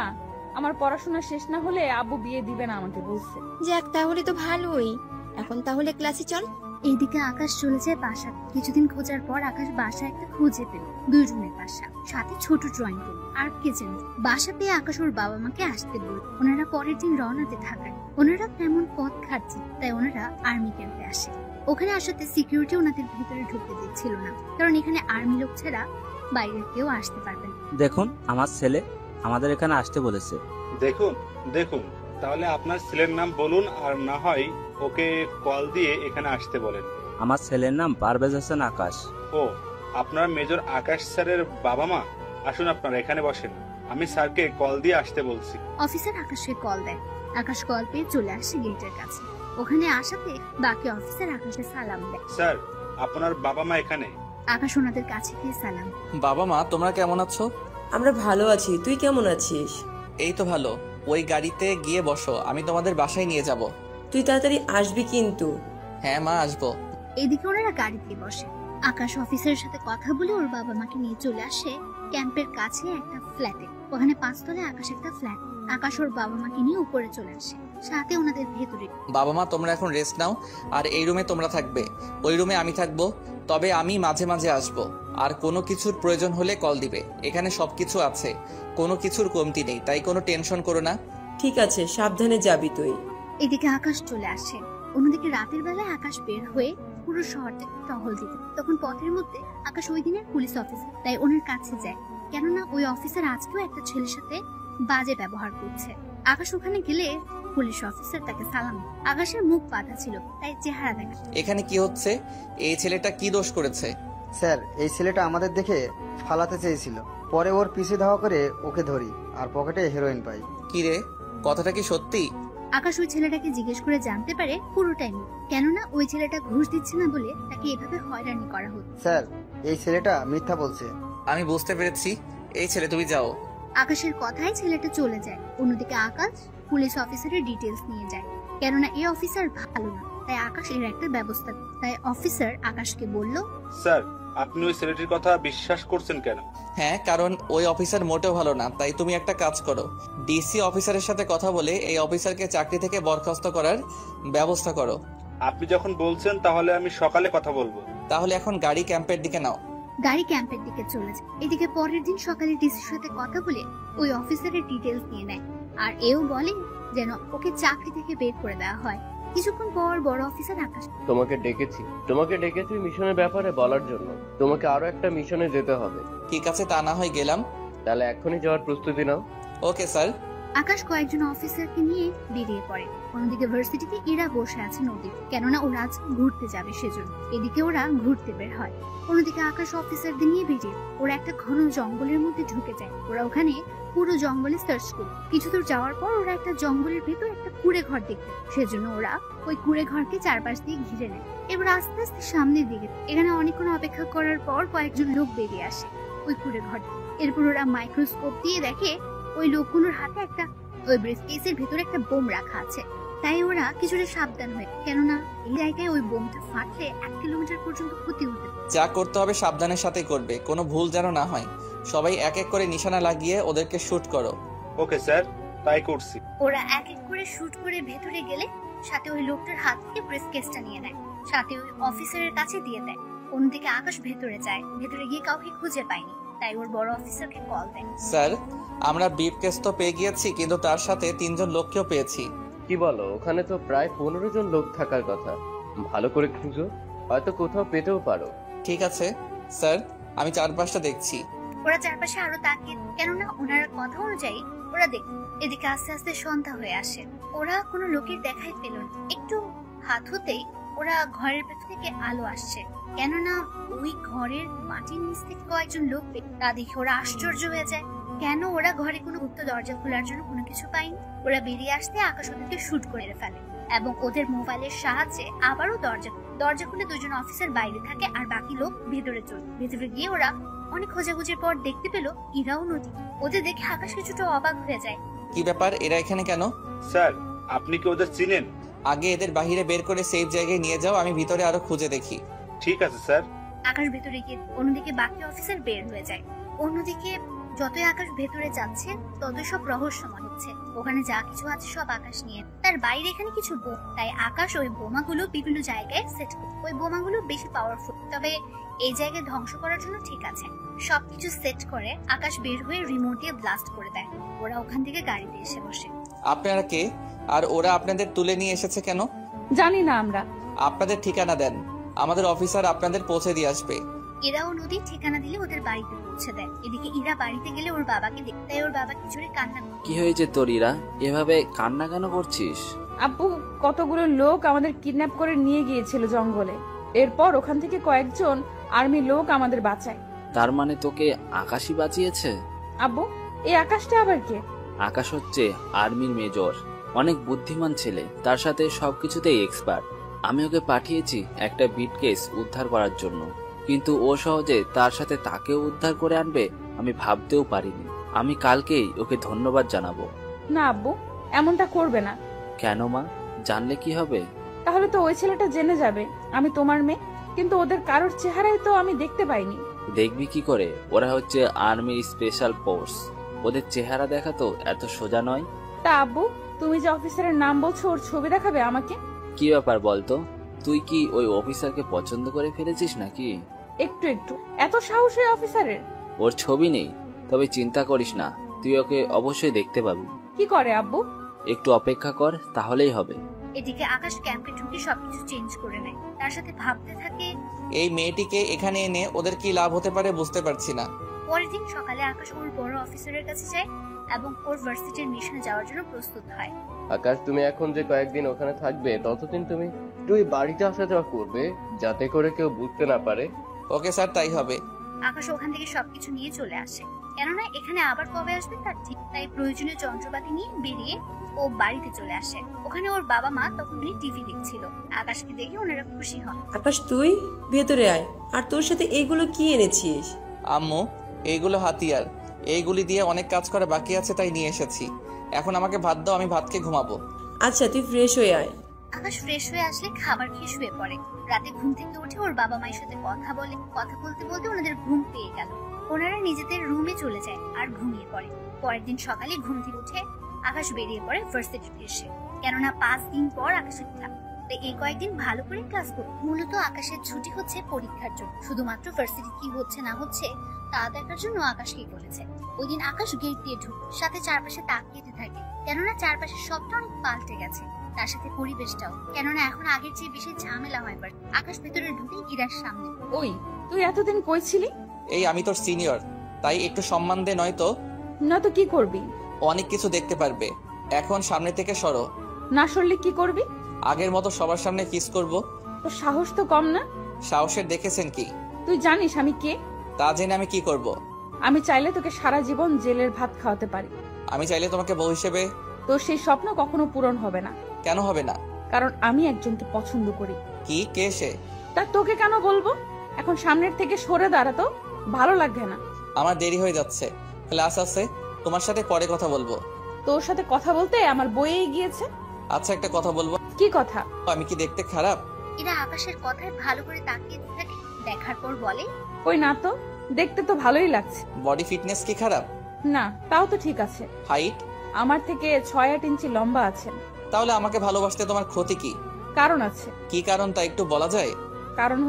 A: আমার পড়াশোনা শেষ না হলে আব্বু বিয়ে দিবে না আমাকে, বলছে।
K: যাক, তাহলে তো ভালোই। এখন তাহলে ক্লাসে চল।
B: এইদিকে আকাশ চলে যায় বাসা। কিছুদিন খোঁজার পর আকাশ বাসা একটা খুঁজে পেল। 2 রুমের বাসা, সাথে ছোট ড্রয়িং রুম আর কিচেন। বাসা পেয়ে আকাশ ওর বাবা মাকে আসতে বলল। ওনারা পরের দিন রওনাতে থাকেন। ওনারা তেমন পথ ঘাটছে, তাই ওনারা আর্মি ক্যাম্পে আসে। ওখানে আসাতে সিকিউরিটি ওনাদের ভিতরে ঢুকতে দিচ্ছিল না, কারণ এখানে আর্মি লোক ছাড়া বাইরের কেউ আসতে পারবে না।
H: দেখুন আমার ছেলে আমাদের এখানে আসতে বলেছে।
E: দেখুন দেখুন, তাহলে আপনার ছেলের নাম বলুন, আর না হয় ওকে কল দিয়ে এখানে আসতে বলেন।
H: আমার ছেলের নাম পারভেজ হোসেন আকাশ।
E: ও, আপনার মেজর আকাশ স্যারের বাবা মা? আসুন আপনারা এখানে বসেন, আমি স্যারকে কল দিয়ে আসতে বলছি।
B: অফিসার আকাশকে কল দেয়। আকাশ কল পেয়ে চলে আসে গেটের কাছে। ওখানে আসাতে বাকি অফিসার আকাশকে সালাম দেয়।
E: স্যার, আপনার বাবা মা এখানে?
B: আকাশ ওনাদের কাছে গিয়ে সালাম।
D: বাবা মা তোমরা কেমন আছো?
L: আমরা ভালো আছি, তুই কেমন আছিস?
D: এই তো ভালো। ওই গাড়িতে গিয়ে বসো, আমি তোমাদের বাসায় নিয়ে যাব।
L: তুই তাড়াতাড়ি আসবি কিন্তু।
D: হ্যাঁ মা, আসবো।
B: এদিকে ওনারা গাড়িতে বসে। আকাশ অফিসারের সাথে কথা বলে ওর বাবা মাকে নিয়ে চলে আসে ক্যাম্পের কাছে একটা ফ্ল্যাটে। ওখানে 5 তলায় আকাশ একটা ফ্ল্যাট। আকাশ ওর বাবা মাকে নিয়ে উপরে চলে আসে, সাথে ওনাদের ভেতরে।
D: বাবা মা তোমরা এখন রেস্ট নাও, আর এই রুমে তোমরা থাকবে, ওই রুমে আমি থাকবো। তবে আমি মাঝে মাঝে আসবো, আর কোনো কিছুর প্রয়োজন হলে কল দিবে। এখানে সবকিছু আছে, কোনো কিছুর কমতি নেই, তাই কোনো টেনশন করো না।
L: ঠিক আছে, সাবধানে যাবি তুই।
B: এদিকে আকাশ চলে আসে। অন্যদিকে রাতের বেলায় আকাশ বের হয়ে পুরো শহরটা টহল দিতে। তখন পথের মধ্যে আকাশ ওই দিনের পুলিশ অফিসার, তাই ওনার কাছে যায়, কেননা ওই অফিসার আজকেও একটা ছেলের সাথে বাজে ব্যবহার করছে। আকাশ ওখানে গেলে পুলিশ অফিসার তাকে সালাম। আকাশের মুখ বাঁধা ছিল, তাই চেহারা দেখা।
D: এখানে কি হচ্ছে? এই ছেলেটা কি দোষ করেছে?
F: স্যার, এই ছেলেটা আমাদের দেখে ফালাতে চেয়েছিল, পরে ওর পিছে ধাওয়া করে ওকে ধরি, আর পকেটে হেরোইন পাই।
D: কি রে, কথাটা কি সত্যি?
B: আকাশ ওই ছেলেটাকে জিজ্ঞেস করে জানতে পারে পুরোটাই মিথ্যা, কেননা ওই ছেলেটা ঘুষ দিচ্ছে না বলে তাকে এভাবে হয়রানি করা হতো।
F: স্যার, এই ছেলেটা মিথ্যা বলছে।
D: আমি বুঝতে পেরেছি। এই ছেলে তুমি যাও।
B: আকাশের কথায় ছেলেটা চলে যায়। অন্যদিকে আকাশ পুলিশ অফিসারের ডিটেলস নিয়ে যায়, কেননা এই অফিসার ভালো না, তাই আকাশ এর একটা ব্যবস্থা। তাই অফিসার আকাশকে বলল,
E: স্যার, আপনি ওই ছেলেটির কথা বিশ্বাস করছেন কেন?
D: হ্যাঁ, কারণ ওই অফিসার মোটেও ভালো না। তাই তুমি একটা কাজ করো, ডিসি অফিসারের সাথে কথা বলে এই অফিসারকে চাকরি থেকে বরখাস্ত করার ব্যবস্থা করো।
E: আপনি যখন বলছেন তাহলে আমি সকালে কথা বলবো।
D: তাহলে এখন গাড়ি ক্যাম্পের দিকে নাও।
B: গাড়ি ক্যাম্পের দিকে চলে যায়। এদিকে পরের দিন সকালে ডিসির সাথে কথা বলে ওই অফিসারের ডিটেলস নিয়ে নেয়, আর এও বলে যেন ওকে চাকরি থেকে বের করে দেওয়া হয়। কিছুক্ষণ পর বড় অফিসার আকাশ,
J: তোমাকে ডেকেছি মিশনের ব্যাপারে বলার জন্য। তোমাকে আরো একটা মিশনে যেতে হবে।
D: ঠিক আছে, তা না হয় গেলাম।
J: তাহলে এখনই যাওয়ার প্রস্তুতি নাও।
D: Okay sir.
B: আকাশ কয়েকজন অফিসারকে নিয়ে বেরিয়ে পড়ে। অন্যদিকে ভার্সিটিতে এরা বসে আছে নদীতে, কেননা ওরা আজ ঘুরতে যাবে সেজন্য। এদিকে ওরা ঘুরতে বের হয়। অন্যদিকে আকাশ অফিসারদের নিয়ে বেরিয়ে ওরা একটা ঘন জঙ্গলের মধ্যে ঢুকে যায়। ওরা ওখানে পুরো জঙ্গলে সার্চ করে কিছু দূর যাওয়ার পর ওরা একটা জঙ্গলের ভেতর একটা কুড়ে ঘর দেখবে, সেজন্য ওরা ওই কুড়ে ঘরকে চারপাশ দিয়ে ঘিরে নেয়। এবার আস্তে আস্তে সামনের দিকে এখানে অনেকক্ষণ অপেক্ষা করার পর কয়েকজন লোক বেরিয়ে আসে ওই কুড়ে ঘর। এরপর ওরা মাইক্রোস্কোপ দিয়ে দেখে ওই লোকগুলোর হাতে একটা ওই ব্রিফকেসের ভেতরে একটা বোম রাখা আছে। তাই ওরা কিছুটা সাবধান হয়, কেননা এই জায়গায় ওই বোমটা ফাটলে 1 কিলোমিটার পর্যন্ত ক্ষতি হতে পারে।
D: যা করতে হবে সাবধানের সাথে করবে, কোনো ভুল যেন না হয়। সবাই এক এক করে নিশানা লাগিয়ে ওদেরকে শুট করো।
E: ওকে স্যার, তাই করছি।
B: ওরা এক এক করে শুট করে ভেতরে গেলে সাথে ওই লোকটার হাত থেকে ব্রিফকেসটা নিয়ে নেয়, সাথে ওই অফিসারের কাছে দিয়ে দেয়। অন্যদিকে আকাশ ভেতরে যায়। ভেতরে গিয়ে কাউকে খুঁজে পায়নি, তাই ওর বড় অফিসারকে কল দেয়।
D: স্যার, আমরা ব্রিফকেস তো পেয়ে গিয়েছি, কিন্তু তার সাথে 3 জন লোককেও পেয়েছি।
J: কি বলো? ওখানে তো প্রায় 15 জন লোক থাকার কথা। ভালো করে খুঁজো, হয়তো কোথাও পেতেও পারো।
D: ঠিক আছে স্যার, আমি চারপাশটা দেখছি।
B: ওরা চারপাশে আরো তাকিয়ে, কেননা ওনার কথা অনুযায়ী ওরা দেখে। এদিকে আস্তে আস্তে সন্ধ্যা হয়ে আসে। ওরা কোনো লোকের দেখাই পেল না। একটু হাত হতেই ওরা ঘরের ভেতর থেকে আলো আসছে, কেননা ওই ঘরের মাটির নিচ থেকে কয়েকজন লোক তা দেখে ওরা আশ্চর্য হয়ে যায়। কেন ওরা ঘরে কোনো গুপ্ত দরজা খোলার জন্য কোনো কিছু পায়নি। ওরা বেরিয়ে আসতে আকাশ ওদেরকে শুট করে ফেলে এবং ওদের মোবাইলের সাহায্যে আবারও দরজা খুলে 2 জন অফিসার বাইরে থাকে আর বাকি লোক ভেতরে গিয়ে ওরা অনেক খোঁজাখুঁজির পর দেখতে পেল ইরাও নদী। ওদের দেখে আকাশ কিছুটা অবাক হয়ে যায়।
D: কি ব্যাপার, এরা এখানে কেন?
E: স্যার, আপনি কি ওদের চিনেন?
D: আগে এদের বাহিরে বের করে সেফ জায়গায় নিয়ে যাও, আমি ভিতরে আরো খুঁজে দেখি।
E: ঠিক আছে স্যার।
B: আকাশ ভেতরে গিয়ে অন্যদিকে বাকি অফিসার বের হয়ে যায়। অন্যদিকে যতই আকাশ ভেতরে যাচ্ছে ততই সব রহস্যময় হচ্ছে। ওখানে যা কিছু আছে সব আকাশ নিয়ে, তার বাইরে এখানে কিছু বোম। তাই আকাশ ওই বোমাগুলো বিভিন্ন জায়গায় সেট করে। ওই বোমাগুলো বেশি পাওয়ারফুল, তবে এই জায়গায় ধ্বংস করার জন্য ঠিক আছে। সবকিছু সেট করে আকাশ বের হয়ে রিমোট দিয়ে ব্লাস্ট করে দেয়। ওরা ওখান থেকে গাড়িতে এসে বসে।
D: আপনারা কে, আর ওরা আপনাদের তুলে নিয়ে এসেছে কেন?
A: জানি না আমরা।
D: আপনাদের ঠিকানা দেন, আমাদের অফিসার আপনাদের পৌঁছে দিয়ে আসবে।
B: ইরা ও নদী ঠিকানা দিলে ওদের বাড়িতে পৌঁছে দেয়। এদিকে ইরা বাড়িতে গেলে ওর বাবাকে দেখতে ওর বাবা খিচুড়ি কান্না করে।
I: কি হয়েছে তোর ইরা, এভাবে কান্না কেন করছিস?
A: আব্বু, কতগুলো লোক আমাদের কিডন্যাপ করে নিয়ে গিয়েছিল জঙ্গলে। এরপর ওখান থেকে কয়েকজন আর্মি লোক আমাদের বাঁচায়।
I: তার মানে তোকে আকাশই বাঁচিয়েছে?
A: আব্বু, এই আকাশটা আবার কে?
I: আকাশ হচ্ছে আর্মির মেজর, অনেক বুদ্ধিমান ছেলে, তার সাথে সবকিছুতেই এক্সপার্ট। আমি ওকে পাঠিয়েছি একটা বিটকেস উদ্ধার করার জন্য, কিন্তু ও সহজে তার সাথে তাকেও উদ্ধার করে আনবে আমি ভাবতেও পারিনি। আমি কালকেই ওকে ধন্যবাদ জানাবো।
A: না আব্বু, এমনটা করবে না।
I: কেন মা, জানলে কি হবে?
A: তাহলে তো ওই ছেলেটা জেনে যাবে আমি তোমার মেয়ে, কিন্তু ওদের কারোর চেহারাই তো আমি দেখতে পাইনি।
I: দেখবি কি করে? ওরা হচ্ছে আর্মির স্পেশাল ফোর্স, ওদের চেহারা দেখা তো এত সোজা নয়।
A: তা আব্বু, তুমি যে অফিসারের নাম বলছো ওর ছবি দেখাবে আমাকে?
I: কি ব্যাপার বলতো, তুই কি ওই অফিসারকে পছন্দ করে ফেলেছিস নাকি?
A: একটু একটু। এত সাহস ওই অফিসারের?
I: ওর ছবি নেই, তবে চিন্তা করিস না, তুই ওকে অবশ্যই দেখতে পাবি।
A: কি করে আব্বু?
I: একটু অপেক্ষা কর, তাহলেই হবে।
B: এদিকে আকাশ ক্যাম্পে ঢুকে সবকিছু চেঞ্জ করে নেয়। তার সাথে ভাবতে থাকে
D: এই মেয়েটিকে এখানে এনে ওদের কি লাভ হতে পারে বুঝতে পারছি না।
B: পরের দিন সকালে আকাশ ওর বড় অফিসারের কাছে যায় এবং ওর ভার্সিটির মিশনে যাওয়ার জন্য প্রস্তুত হয়।
J: আকাশ, তুমি এখন যে কয়েকদিন ওখানে থাকবে ততদিন তুমি তুই বাড়িতে আসা যাওয়া করবে, যাতে করে কেউ বুঝতে না পারে।
D: ওকে স্যার, তাই হবে।
B: আকাশ ওখান থেকে সবকিছু নিয়ে চলে আসে, কেননা এখানে আবার কবে আসবে তার ঠিক। তাই প্রয়োজনীয় যন্ত্রপাতি নিয়ে বেরিয়ে ও বাড়িতে চলে আসে। ওখানে ওর বাবা মা তখন টিভি দেখছিল। আকাশকে দেখে ওনারা খুশি হন।
L: আকাশ, তুই ভেতরে আয়। আর তোর সাথে এইগুলো কি এনেছিস?
D: আম্মু, এইগুলো হাতিয়ার, এইগুলি দিয়ে অনেক কাজ করা বাকি আছে, তাই নিয়ে এসেছি। এখন আমাকে ভাত দাও, আমি ভাত খেয়ে ঘুমাবো।
L: আচ্ছা, তুই ফ্রেশ হয়ে আয়।
B: আকাশ ফ্রেশ হয়ে আসলে খাবার খেয়ে শুয়ে পড়ে। রাতে ঘুম থেকে উঠে ওর বাবা মায়ের সাথে কথা বলে। কথা বলতে বলতে ওনাদের ঘুম পেয়ে গেল। ওনারা নিজেদের রুমে চলে যায় আর ঘুমিয়ে পড়ে। পরের দিন সকালে ঘুম থেকে উঠে আকাশ বেরিয়ে পড়ে ভার্সিটির উদ্দেশ্যে, কেননা 5 দিন পর আকাশের ক্লাস। তাই এই কয়েকদিন ভালো করে ক্লাস করবে। মূলত আকাশের ছুটি হচ্ছে পরীক্ষার জন্য, শুধুমাত্র ভার্সিটি কি হচ্ছে না হচ্ছে তা দেখার জন্য আকাশ কি করেছে। ওই দিন আকাশ গেট দিয়ে ঢুকে সাথে চারপাশে তাকিয়ে থাকে, কেননা চারপাশে সবটা অনেক পাল্টে গেছে। তার সাথে পরিবেশটাও, কেননা এখন আগের চেয়ে বেশি ঝামেলা হয়। আকাশ ভেতরে ঢুকে ইরার সামনে।
A: ওই, তুই এতদিন কই ছিলি?
D: এই আমি তোর সিনিয়র, তাই একটু সম্মান দে, নয়তো
A: না তো কি করবি?
D: অনেক কিছু দেখতে পারবে। এখন সামনে থেকে সরো।
A: না সরলে কি করবি?
D: আগের মতো সবার সামনে কিস করব।
A: তোর সাহস তো কম না।
D: সাহসের দেখেছেন কি?
A: তুই জানিস আমি কে?
D: তা জেনে আমি কি করব?
A: আমি চাইলে তোকে সারা জীবন জেলের ভাত খাওয়াতে পারি।
D: আমি চাইলে তোমাকে বউ হিসেবে।
A: তোর সেই স্বপ্ন কখনো পূরণ হবে না।
D: কেন হবে না?
A: কারণ আমি একজনকে পছন্দ করি।
D: কি? কে সে?
A: তা তোকে কেন বলবো? এখন সামনের থেকে সরে দাঁড়া তো, ভালো লাগবে না।
D: আমার দেরি হয়ে যাচ্ছে, ক্লাস আছে, তোমার সাথে পরে কথা বলবো।
A: তোর সাথে কথা বলতে আমার বইয়ে গিয়েছে।
D: আচ্ছা, একটা কথা বলবো।
A: কি কথা?
D: আমি কি দেখতে খারাপ?
B: এরা আকাশের কথায় ভালো করে তাকিয়ে থাকে, দেখার পর বলে,
A: কই না তো, দেখতে তো ভালোই লাগছে।
D: বডি ফিটনেস কি খারাপ?
A: না, তাও তো ঠিক আছে।
D: হাইট?
A: আমার থেকে 6-8 ইঞ্চি লম্বা আছেন।
D: তাহলে আমাকে ভালোবাসতে তোমার ক্ষতি কি?
A: কারণ আছে।
D: কি কারণ তা একটু বলা যায়?
A: কারণ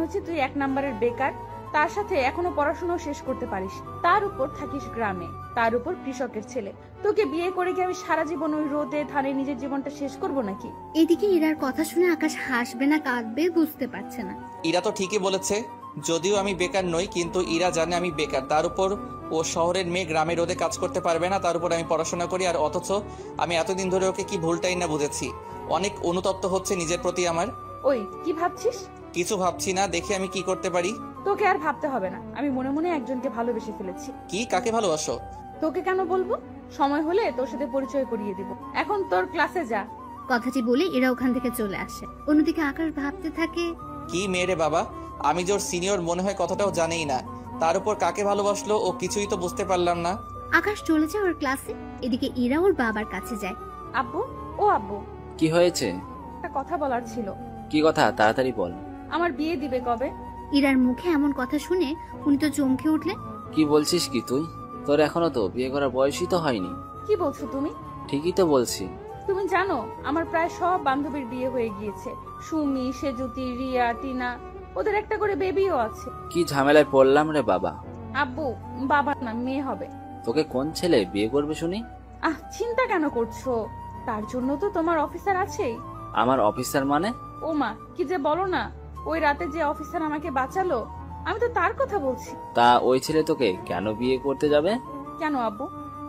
A: হচ্ছে তুই 1 নম্বরের বেকার, তার সাথে এখনো পড়াশোনা শেষ করতে পারিস, তার উপর থাকিস গ্রামে, তার উপর কৃষকের ছেলে। তোকে বিয়ে করে কি আমি সারা জীবন ওই রোদে ধানে নিজের জীবনটা শেষ করব নাকি?
B: এদিকে ইরার কথা শুনে আকাশ হাসবে না কাঁদবে বুঝতে পারছে না।
D: ইরা তো ঠিকই বলেছে, যদিও আমি বেকার নই, কিন্তু ইরা জানে আমি বেকার। তার উপর ও শহরের মেয়ে গ্রামের রোদে কাজ করতে পারবে না, তার উপর আমি পড়াশোনা করি। আর অথচ আমি এতদিন ধরে ওকে কি ভুলটাই না বুঝেছি। অনেক অনুতপ্ত হচ্ছে নিজের প্রতি আমার।
A: ওই, কি ভাবছিস?
D: কিছু ভাবছি না, দেখি আমি কি করতে পারি।
A: তোকে আর ভাবতে হবে না, আমি মনে মনে একজনকে ভালোবেসে ফেলেছি।
D: কি? কাকে ভালোবাসো?
A: তোকে কেন বলবো, সময় হলে তোর সাথে পরিচয় করিয়ে দিব। এখন তোর ক্লাসে যা।
B: কথাটি বলে এরা ওখান থেকে চলে আসে। অন্যদিকে আকাশ ভাবতে থাকে,
D: কি মেয়ে বাবা, আমি যে ওর সিনিয়র মনে হয় কথাটাও জানেই না, তার উপর কাকে ভালোবাসলো ও কিছুই তো বুঝতে পারলাম না।
B: আকাশ চলে যায় ওর ক্লাসে। এদিকে ইরা ওর বাবার কাছে যায়।
A: আব্বু, ও আব্বু,
I: কি হয়েছে?
A: একটা কথা বলার ছিল।
I: কি কথা? তাড়াতাড়ি বল।
A: আমার বিয়ে দিবে কবে?
B: ইরার মুখে এমন কথা শুনে উনি তো চমকে উঠলেন।
I: কি বলছিস কি তুই? তোর এখনো তো বিয়ে করার বয়সই তো হয়নি।
A: কি বলছো তুমি?
I: ঠিকই তো বলছি।
A: তুমি জানো আমার প্রায় সব বান্ধবীর বিয়ে হয়ে গিয়েছে। সুমি, সেজুতি, রিয়া, টিনা, ওদের একটা করে বেবিও আছে।
I: কি ঝামেলায় পড়লাম রে বাবা।
A: আব্বু, বাবা না, মেয়ে হবে।
I: তোকে কোন ছেলে বিয়ে করবে শুনি?
A: চিন্তা কেন করছো? তার জন্য তো তোমার অফিসার আছেই।
I: আমার অফিসার মানে?
A: ও মা, কি যে বলো না, ওই রাতে যে অফিসার আমাকে বাঁচালো, আমি তো তার কথা বলছি।
I: তা ওই ছেলে তোকে কেন বিয়ে করতে যাবে?
A: কেন আব্বু,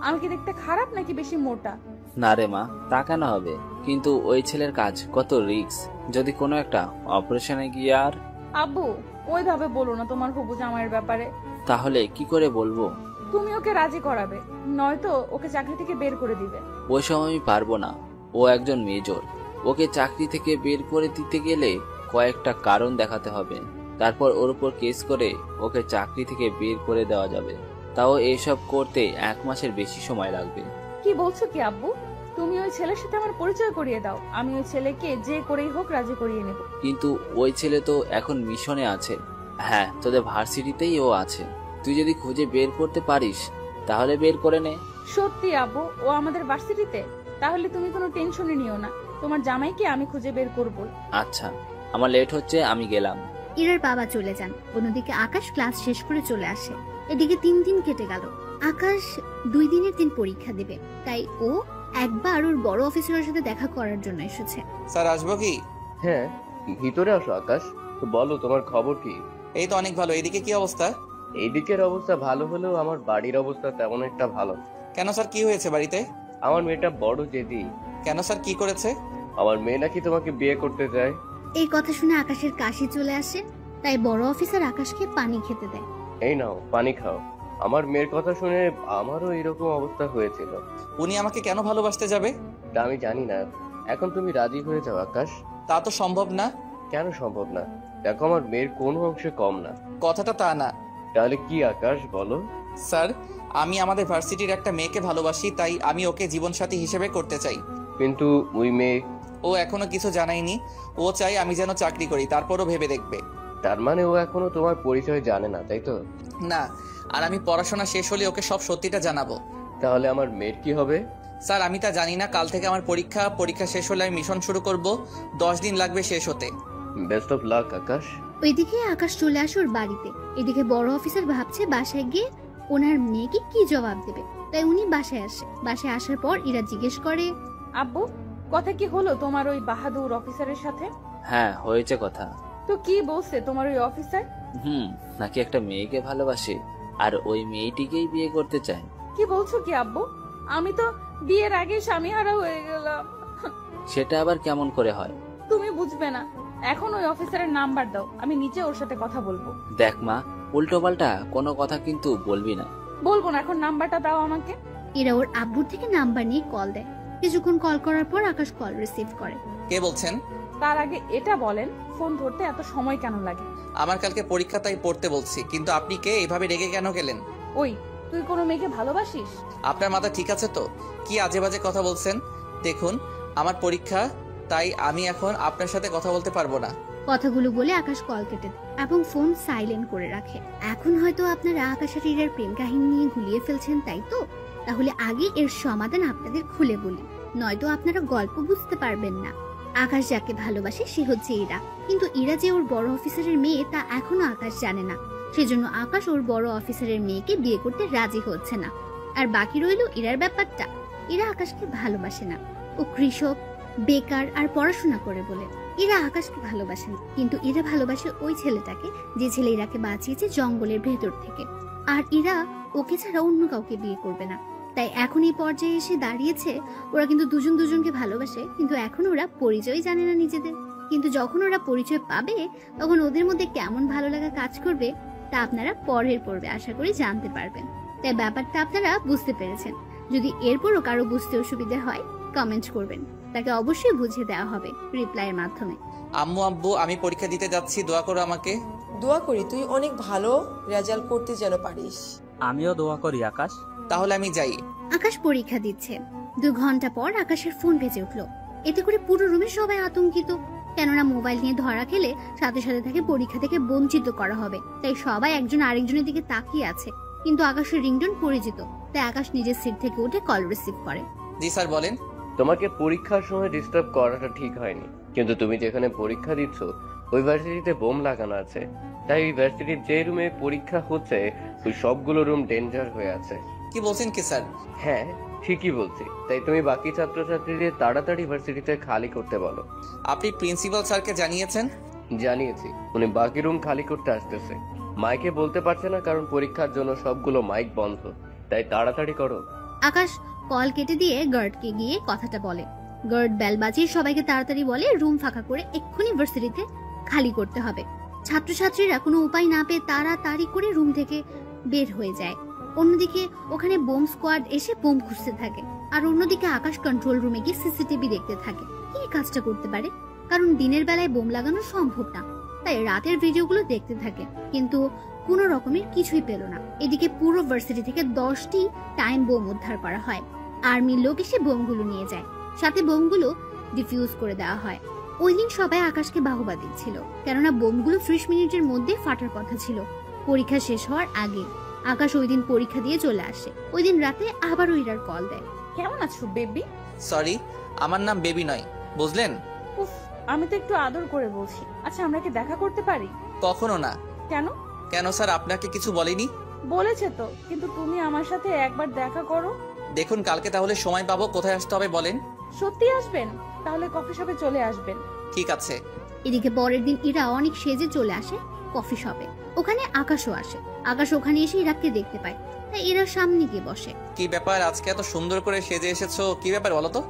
A: আমি কি দেখতে খারাপ নাকি বেশি মোটা?
I: না রে মা, তা কেন হবে? কিন্তু ওই ছেলের কাজ কত রিস্ক, যদি কোনো একটা অপারেশনে গিয়ে আর।
A: আব্বু, ওইভাবে বলো না তোমার হবু জামাইয়ের ব্যাপারে।
I: তাহলে কি করে বলবো?
A: তুমি ওকে রাজি করাবে, নয়তো ওকে চাকরি থেকে বের করে দিবে।
I: ওই সময় আমি পারবো না, ও একজন মেজর। ওকে চাকরি থেকে বের করে দিতে গেলে কয়েকটা কারণ দেখাতে হবে, তারপর ওর উপর কেস করে ওকে চাকরি থেকে বের করে দেওয়া যাবে। তাও এইসব করতে 1 মাসের বেশি সময় লাগবে।
A: কি বলছো কি আব্বু? তুমি ওই ছেলের সাথে আমার পরিচয় করিয়ে দাও, আমি ওই ছেলেকে যে করেই হোক রাজি করিয়ে নেব।
I: কিন্তু ওই ছেলে তো এখন মিশনে আছে। হ্যাঁ, তোদের ভার্সিটিতেই ও আছে। তুই যদি খুঁজে বের করতে পারিস তাহলে বের করে নে।
A: সত্যি আব্বু, ও আমাদের ভার্সিটিতে? তাহলে তুমি কোনো টেনশনই নিও না, তোমার জামাইকে আমি খুঁজে বের করব।
I: আচ্ছা, আমার লেট হচ্ছে, আমি গেলাম।
B: ইরার বাবা চলে যান। অন্যদিকে আকাশ ক্লাস শেষ করে চলে আসে। এদিকে 3 দিন কেটে গেল। আকাশ 2 দিনের দিন পরীক্ষা দিবে, তাই ও একবার ওর বড় অফিসারের সাথে দেখা করার জন্য এসেছে।
D: স্যার আসবো কি?
J: হ্যাঁ, ভিতরে আসো আকাশ। তো বলো, তোমার খবর কি?
D: এই তো অনেক ভালো। এইদিকে কি অবস্থা?
J: এইদিকের অবস্থা ভালো হলেও আমার বাড়ির অবস্থা তেমন একটা ভালো।
D: কেন স্যার, কি হয়েছে বাড়িতে?
J: আমার মেয়েটা বড় জেদি।
D: কেন স্যার, কি করেছে?
J: আমার মেয়ে নাকি তোমাকে বিয়ে করতে চায়।
B: এই কথা শুনে আকাশের কাশি চলে আসে, তাই বড় অফিসার আকাশকে পানি খেতে দেয়।
J: এই নাও, পানি খাও। আমার মেয়ের কথা শুনে আমারও এরকম অবস্থা হয়েছিল।
D: উনি আমাকে কেন ভালোবাসতে যাবে?
J: তা আমি জানি না। এখন তুমি রাজি হয়ে যাও আকাশ।
D: তা তো সম্ভব না।
J: কেন সম্ভব না? দেখো, আমার মেয়ের কোনো অংশে কম না।
D: কথাটা তা না।
J: তাহলে কি আকাশ, বলো।
D: স্যার, আমি আমাদের ভার্সিটির একটা মেয়েকে ভালোবাসি, তাই আমি ওকে জীবনসাথী হিসেবে করতে চাই।
J: কিন্তু ওই মেয়ে?
D: ও এখনো কিছু জানায়নি। ও চাই আমি যেন চাকরি করি, তারপরও ভেবে দেখবে।
J: তার মানে ও এখনো তোমার পরিচয় জানে না, তাই তো?
D: না, আর আমি পড়াশোনা শেষ হলে ওকে সব সত্যিটা জানাবো।
J: তাহলে আমার মেয়ের কি হবে?
D: স্যার, আমি তা জানি না। কাল থেকে আমার পরীক্ষা শেষ হলে আমি মিশন শুরু করব। 10 দিন লাগবে শেষ হতে।
J: বেস্ট অফ লাক আকাশ।
B: ওইদিকে আকাশ চলে আসে ওর বাড়িতে। এদিকে বড় অফিসার ভাবছে বাসায় গিয়ে ওনার মেয়েকে কি জবাব দেবে, তাই উনি বাসায় আসে। বাসায় আসার পর ইরা জিজ্ঞেস করে,
A: আব্বু, কথা কি হলো তোমার ওই বাহাদুর অফিসারের সাথে?
I: হ্যাঁ, হয়েছে কথা।
A: তো কি বলছে তোমার ওই অফিসার?
I: নাকি একটা মেয়েকে ভালোবাসে আর ওই মেয়েটিকেই বিয়ে করতে চায়।
A: কি বলছো কি আব্বু? আমি তো বিয়ের আগে স্বামীহারা হয়ে গেলাম।
I: সেটা আবার কেমন করে হয়?
A: তুমি বুঝবে না। এখন ওই অফিসারের নাম্বার দাও, আমি নিচে ওর সাথে কথা বলবো।
I: দেখ মা, উল্টো পাল্টা কোনো কথা কিন্তু বলবি না।
A: বলবো না, এখন নাম্বারটা দাও আমাকে।
B: এরা ওর আব্বুর থেকে নাম্বার নিয়ে কল দেয়। কিছুক্ষণ কল করার পর আকাশ কল রিসিভ করে।
D: কে বলছেন?
A: তার আগে এটা বলেন, ফোন ধরতে এত সময় কেন লাগে?
D: আমার কালকে পরীক্ষা, তাই পড়তে বলছি। কিন্তু আপনি কে? এইভাবে রেগে কেন গেলেন?
A: ওই, তুই কোনো মেয়েকে ভালোবাসিস?
D: আপনার মাথা ঠিক আছে তো? কি আজে বাজে কথা বলছেন? দেখুন, আমার পরীক্ষা, তাই আমি এখন আপনার সাথে কথা বলতে পারবো না।
B: কথাগুলো বলে আকাশ কল কেটে দেয় এবং ফোন সাইলেন্ট করে রাখে। এখন হয়তো আপনারা আকাশ আর ইরার প্রেম কাহিনী নিয়ে গুলিয়ে ফেলছেন, তাই তো? তাহলে আগে এর সমাধান আপনাদের খুলে বলি, নয়তো আপনারা গল্প বুঝতে পারবেন না। আকাশ যাকে ভালোবাসে সে হচ্ছে ইরা, কিন্তু ইরা যে ওর বড় অফিসারের মেয়ে তা এখনো আকাশ জানে না। সেজন্য আকাশ ওর বড় অফিসারের মেয়েকে বিয়ে করতে রাজি হচ্ছে না। আর বাকি রইল ইরার ব্যাপারটা। ইরা আকাশকে ভালোবাসে না। ও কৃষক, বেকার আর পড়াশোনা করে বলে ইরা আকাশকে ভালোবাসে না। কিন্তু ইরা ভালোবাসে ওই ছেলেটাকে, যে ছেলে ইরাকে বাঁচিয়েছে জঙ্গলের ভেতর থেকে। আর ইরা ওকে ছাড়া অন্য কাউকে বিয়ে করবে না। তাই এখন এই পর্যায়ে এসে দাঁড়িয়েছে। ওরা কিন্তু দুজন দুজনকে ভালোবাসে, কিন্তু এখন ওরা পরিচয় জানে না নিজেদের। কিন্তু যখন ওরা পরিচয় পাবে, তখন ওদের মধ্যে কেমন ভালো লাগা কাজ করবে তা আপনারা পরের পর্বে আশা করি জানতে পারবেন। তাই ব্যাপারটা আপনারা বুঝতে পেরেছেন। যদি এরপরও কারো বুঝতে অসুবিধা হয়, কমেন্ট করবেন, তাকে অবশ্যই বুঝিয়ে দেওয়া হবে রিপ্লাইয়ের মাধ্যমে।
D: আম্মু, আব্বু, আমি পরীক্ষা দিতে যাচ্ছি, দোয়া করো আমাকে।
L: দোয়া করি তুই অনেক ভালো রেজাল্ট করতে যেন পারিস।
H: আমিও দোয়া করি আকাশ।
D: তাহলে আমি যাই।
B: আকাশ পরীক্ষা দিচ্ছে। 2 ঘন্টা পর আকাশের ফোন বেজে উঠলো। এতে করে পুরো রুমে সবাই আতঙ্কিত, কেননা মোবাইল নিয়ে ধরা খেলে সাথে সাথে তাকে পরীক্ষা থেকে বঞ্চিত করা হবে। তাই সবাই একজন আরেকজনের দিকে তাকিয়ে আছে। কিন্তু আকাশের রিংটোন পরিচিত, তাই আকাশ নিজের সিট থেকে উঠে কল রিসিভ করে।
D: জি স্যার, বলেন।
J: তোমাকে পরীক্ষার সময় ডিস্টার্ব করাটা ঠিক হয়নি, কিন্তু তুমি যেখানে পরীক্ষা দিচ্ছ ওই ভার্সিটিতে বোম লাগানো আছে। তাই ওই ভার্সিটির যে রুমে পরীক্ষা হচ্ছে ওই সবগুলো রুম ডেঞ্জার হয়ে আছে।
D: কি বলছেন কি স্যার?
J: হ্যাঁ, ঠিকই বলছি, তাই তুমি বাকি ছাত্রছাত্রীদের তাড়াতাড়ি ভার্সিটিতে খালি করতে বলো।
D: আপনি প্রিন্সিপাল স্যারকে জানিয়েছেন?
J: জানিয়েছি, উনি বাকি রুম খালি করতে আসতেছে। মাইকে বলতে পারছে না কারণ পরীক্ষার জন্য সবগুলো মাইক বন্ধ, তাই তাড়াতাড়ি করো।
B: আকাশ কল কেটে দিয়ে গার্ডকে গিয়ে কথাটা বলে। গার্ড বেল বাজিয়ে সবাইকে তাড়াতাড়ি বলে রুম ফাঁকা করে এক্ষুনি ভার্সিটিতে খালি করতে হবে। ছাত্রছাত্রীরা কোনো উপায় না পেয়ে তাড়াতাড়ি করে রুম থেকে বের হয়ে যায়। অন্যদিকে ওখানে বোম স্কোয়াড এসে বোম খুঁজতে থাকে, আর অন্যদিকে আকাশ কন্ট্রোল রুমে গিয়ে সিসিটিভি দেখতে থাকে। কি কাজটা করতে পারে, কারণ দিনের বেলায় বোম লাগানো সম্ভব না, তাই রাতের ভিডিওগুলো দেখতে থাকে, কিন্তু কোনো রকমের কিছুই পেল না। এদিকে পুরো ভার্সিটি থেকে 10টি টাইম বোম উদ্ধার করা হয়। আর্মির লোক এসে বোমগুলো নিয়ে যায়, সাথে বোমগুলো ডিফিউজ করে দেওয়া হয়। ওই দিন সবাই আকাশকে বাহবা দিচ্ছিল, কেননা বোমগুলো 30 মিনিটের মধ্যে ফাটার কথা ছিল, পরীক্ষা শেষ হওয়ার আগে। আকাশ ওই দিন পরীক্ষা দিয়ে চলে আসে। ওই দিন রাতে আবারও ইরার কল দেয়।
A: কেমন আছো বেবি?
D: সরি, আমার নাম বেবি নয়, বুঝলেন?
A: উফ, আমি তো একটু আদর করে বলছি। আচ্ছা, আমরা কি দেখা করতে পারি?
D: কখনো না।
A: কেন?
D: কেন স্যার আপনাকে কিছু বলেনি?
A: বলেছে তো, কিন্তু তুমি আমার সাথে একবার দেখা করো।
D: দেখুন কালকে তাহলে সময় পাবো, কোথায় আসতে হবে বলেন?
A: সত্যি আসবেন? তাহলে কফি শপে চলে আসবেন।
D: ঠিক আছে।
B: এদিকে পরের দিন ইরা অনেক সেজে চলে আসে কফি শপে। ওখানে আকাশও আসে। আকাশ ওখানে এসে ইরাকে দেখতে পায়, তাই ইরার সামনে গিয়ে বসে।
D: কি ব্যাপার, আজকে এত সুন্দর করে সেজে এসেছো, কি ব্যাপার বলো তো?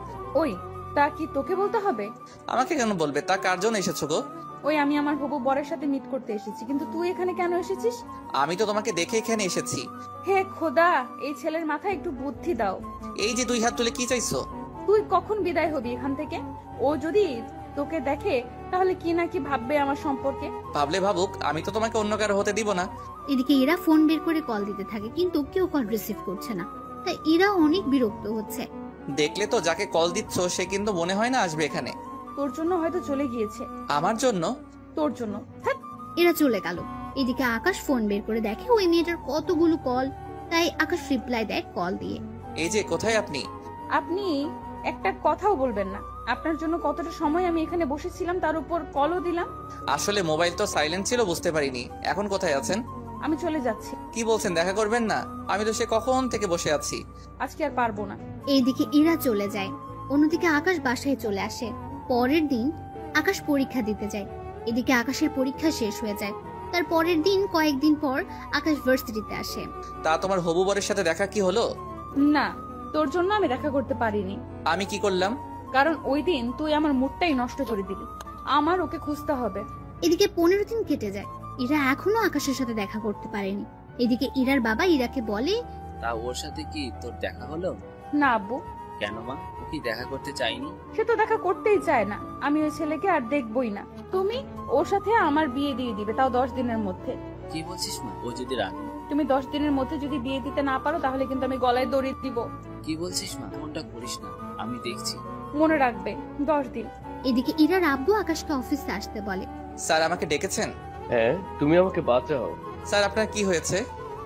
A: ওই, তা কি তোকে বলতে হবে?
D: আমাকে কেন বলবে? তা কার জন্য এসেছো গো?
A: ওই, আমি আমার হবু বরের সাথে মিট করতে এসেছি, কিন্তু তুই এখানে কেন এসেছিস?
D: আমি তো তোমাকে দেখে এখানে এসেছি।
A: হে খোদা, এই ছেলের মাথায় একটু বুদ্ধি দাও।
D: এই যে 2 হাত তুলে কি চাইছো?
A: তুই কখন বিদায় হবি এখান থেকে? ও যদি তোকে দেখে তাহলে কি না কি ভাববে আমার সম্পর্কে।
D: ভাবলে ভাবুক, আমি তো তোমাকে অন্য কারো হতে দিব না।
B: এদিকে ইরা ফোন বের করে কল দিতে থাকে, কিন্তু কেউ কল রিসিভ করছে না, তাই ইরা অনেক বিরক্ত হচ্ছে।
D: দেখলে তো, যাকে কল দিচ্ছ সে কিন্তু মনে হয় না আসবে এখানে।
A: তোর জন্য হয়তো চলে গিয়েছে।
D: আমার জন্য?
A: তোর জন্য।
B: এরা চলে গেল। এদিকে আকাশ ফোন বের করে দেখে ওই মেয়েটার কতগুলো কল, তাই আকাশ রিপ্লাই দেয় কল দিয়ে।
D: এই যে, কোথায় আপনি?
A: আপনি একটা কথাও বলবেন না। আপনার জন্য কতটা সময় আমি এখানে বসেছিলাম, তার উপর কলও দিলাম।
D: আসলে মোবাইল তো সাইলেন্ট ছিল, বুঝতে পারিনি। এখন কোথায় আছেন?
A: আমি চলে যাচ্ছি।
D: কি বলছেন, দেখা করবেন না? আমি তো সে কখন থেকে বসে আছি।
A: আজকে আর পারবো না।
B: এইদিকে ইরা চলে যায়। অন্যদিকে আকাশ বাসায় চলে আসে। পরের দিন আকাশ পরীক্ষা দিতে যায়। এদিকে আকাশের পরীক্ষা শেষ হয়ে যায়। তার পরের দিন কয়েকদিন পর আকাশ ভার্সিটিতে আসে।
D: তা তোমার হবু বরের সাথে দেখা কি হলো?
A: না, তোর জন্য আমি দেখা করতে পারিনি।
D: আমি কি করলাম?
A: কারণ ওই দিন তুই আমার মুডটাই নষ্ট করে দিলি। আমার ওকে খুঁজতে হবে।
B: এদিকে 15 দিন কেটে যায়। ইরা এখনো আকাশের সাথে দেখা করতে পারেনি। এদিকে ইরার বাবা ইরাকে বলে,
I: তা ওর সাথে কি তোর দেখা হলো?
A: না আব্বু।
I: কেন মা, ও কি দেখা করতে চাইনি?
A: সে তো দেখা করতেই চায় না। আমি ওই ছেলেকে আর দেখবই না। তুমি ওর সাথে আমার বিয়ে দিয়ে দিবে, তাও 10 দিনের মধ্যে।
I: কি বলছিস মা? ও যদি রাখে?
A: তুমি 10 দিনের মধ্যে যদি বিয়ে দিতে না পারো তাহলে কিন্তু আমি গলায় দড়ি দিব।
I: কি বলছিস মা? এমনটা করিস না, আমি দেখছি।
A: মনে রাখবে, 10 দিন।
B: এদিকে ইরার আব্বু আকাশকে অফিসে আসতে বলে।
D: স্যার আমাকে ডেকেছেন?
J: হ্যাঁ, তুমি আমাকে বাঁচাও।
D: স্যার আপনার কি হয়েছে?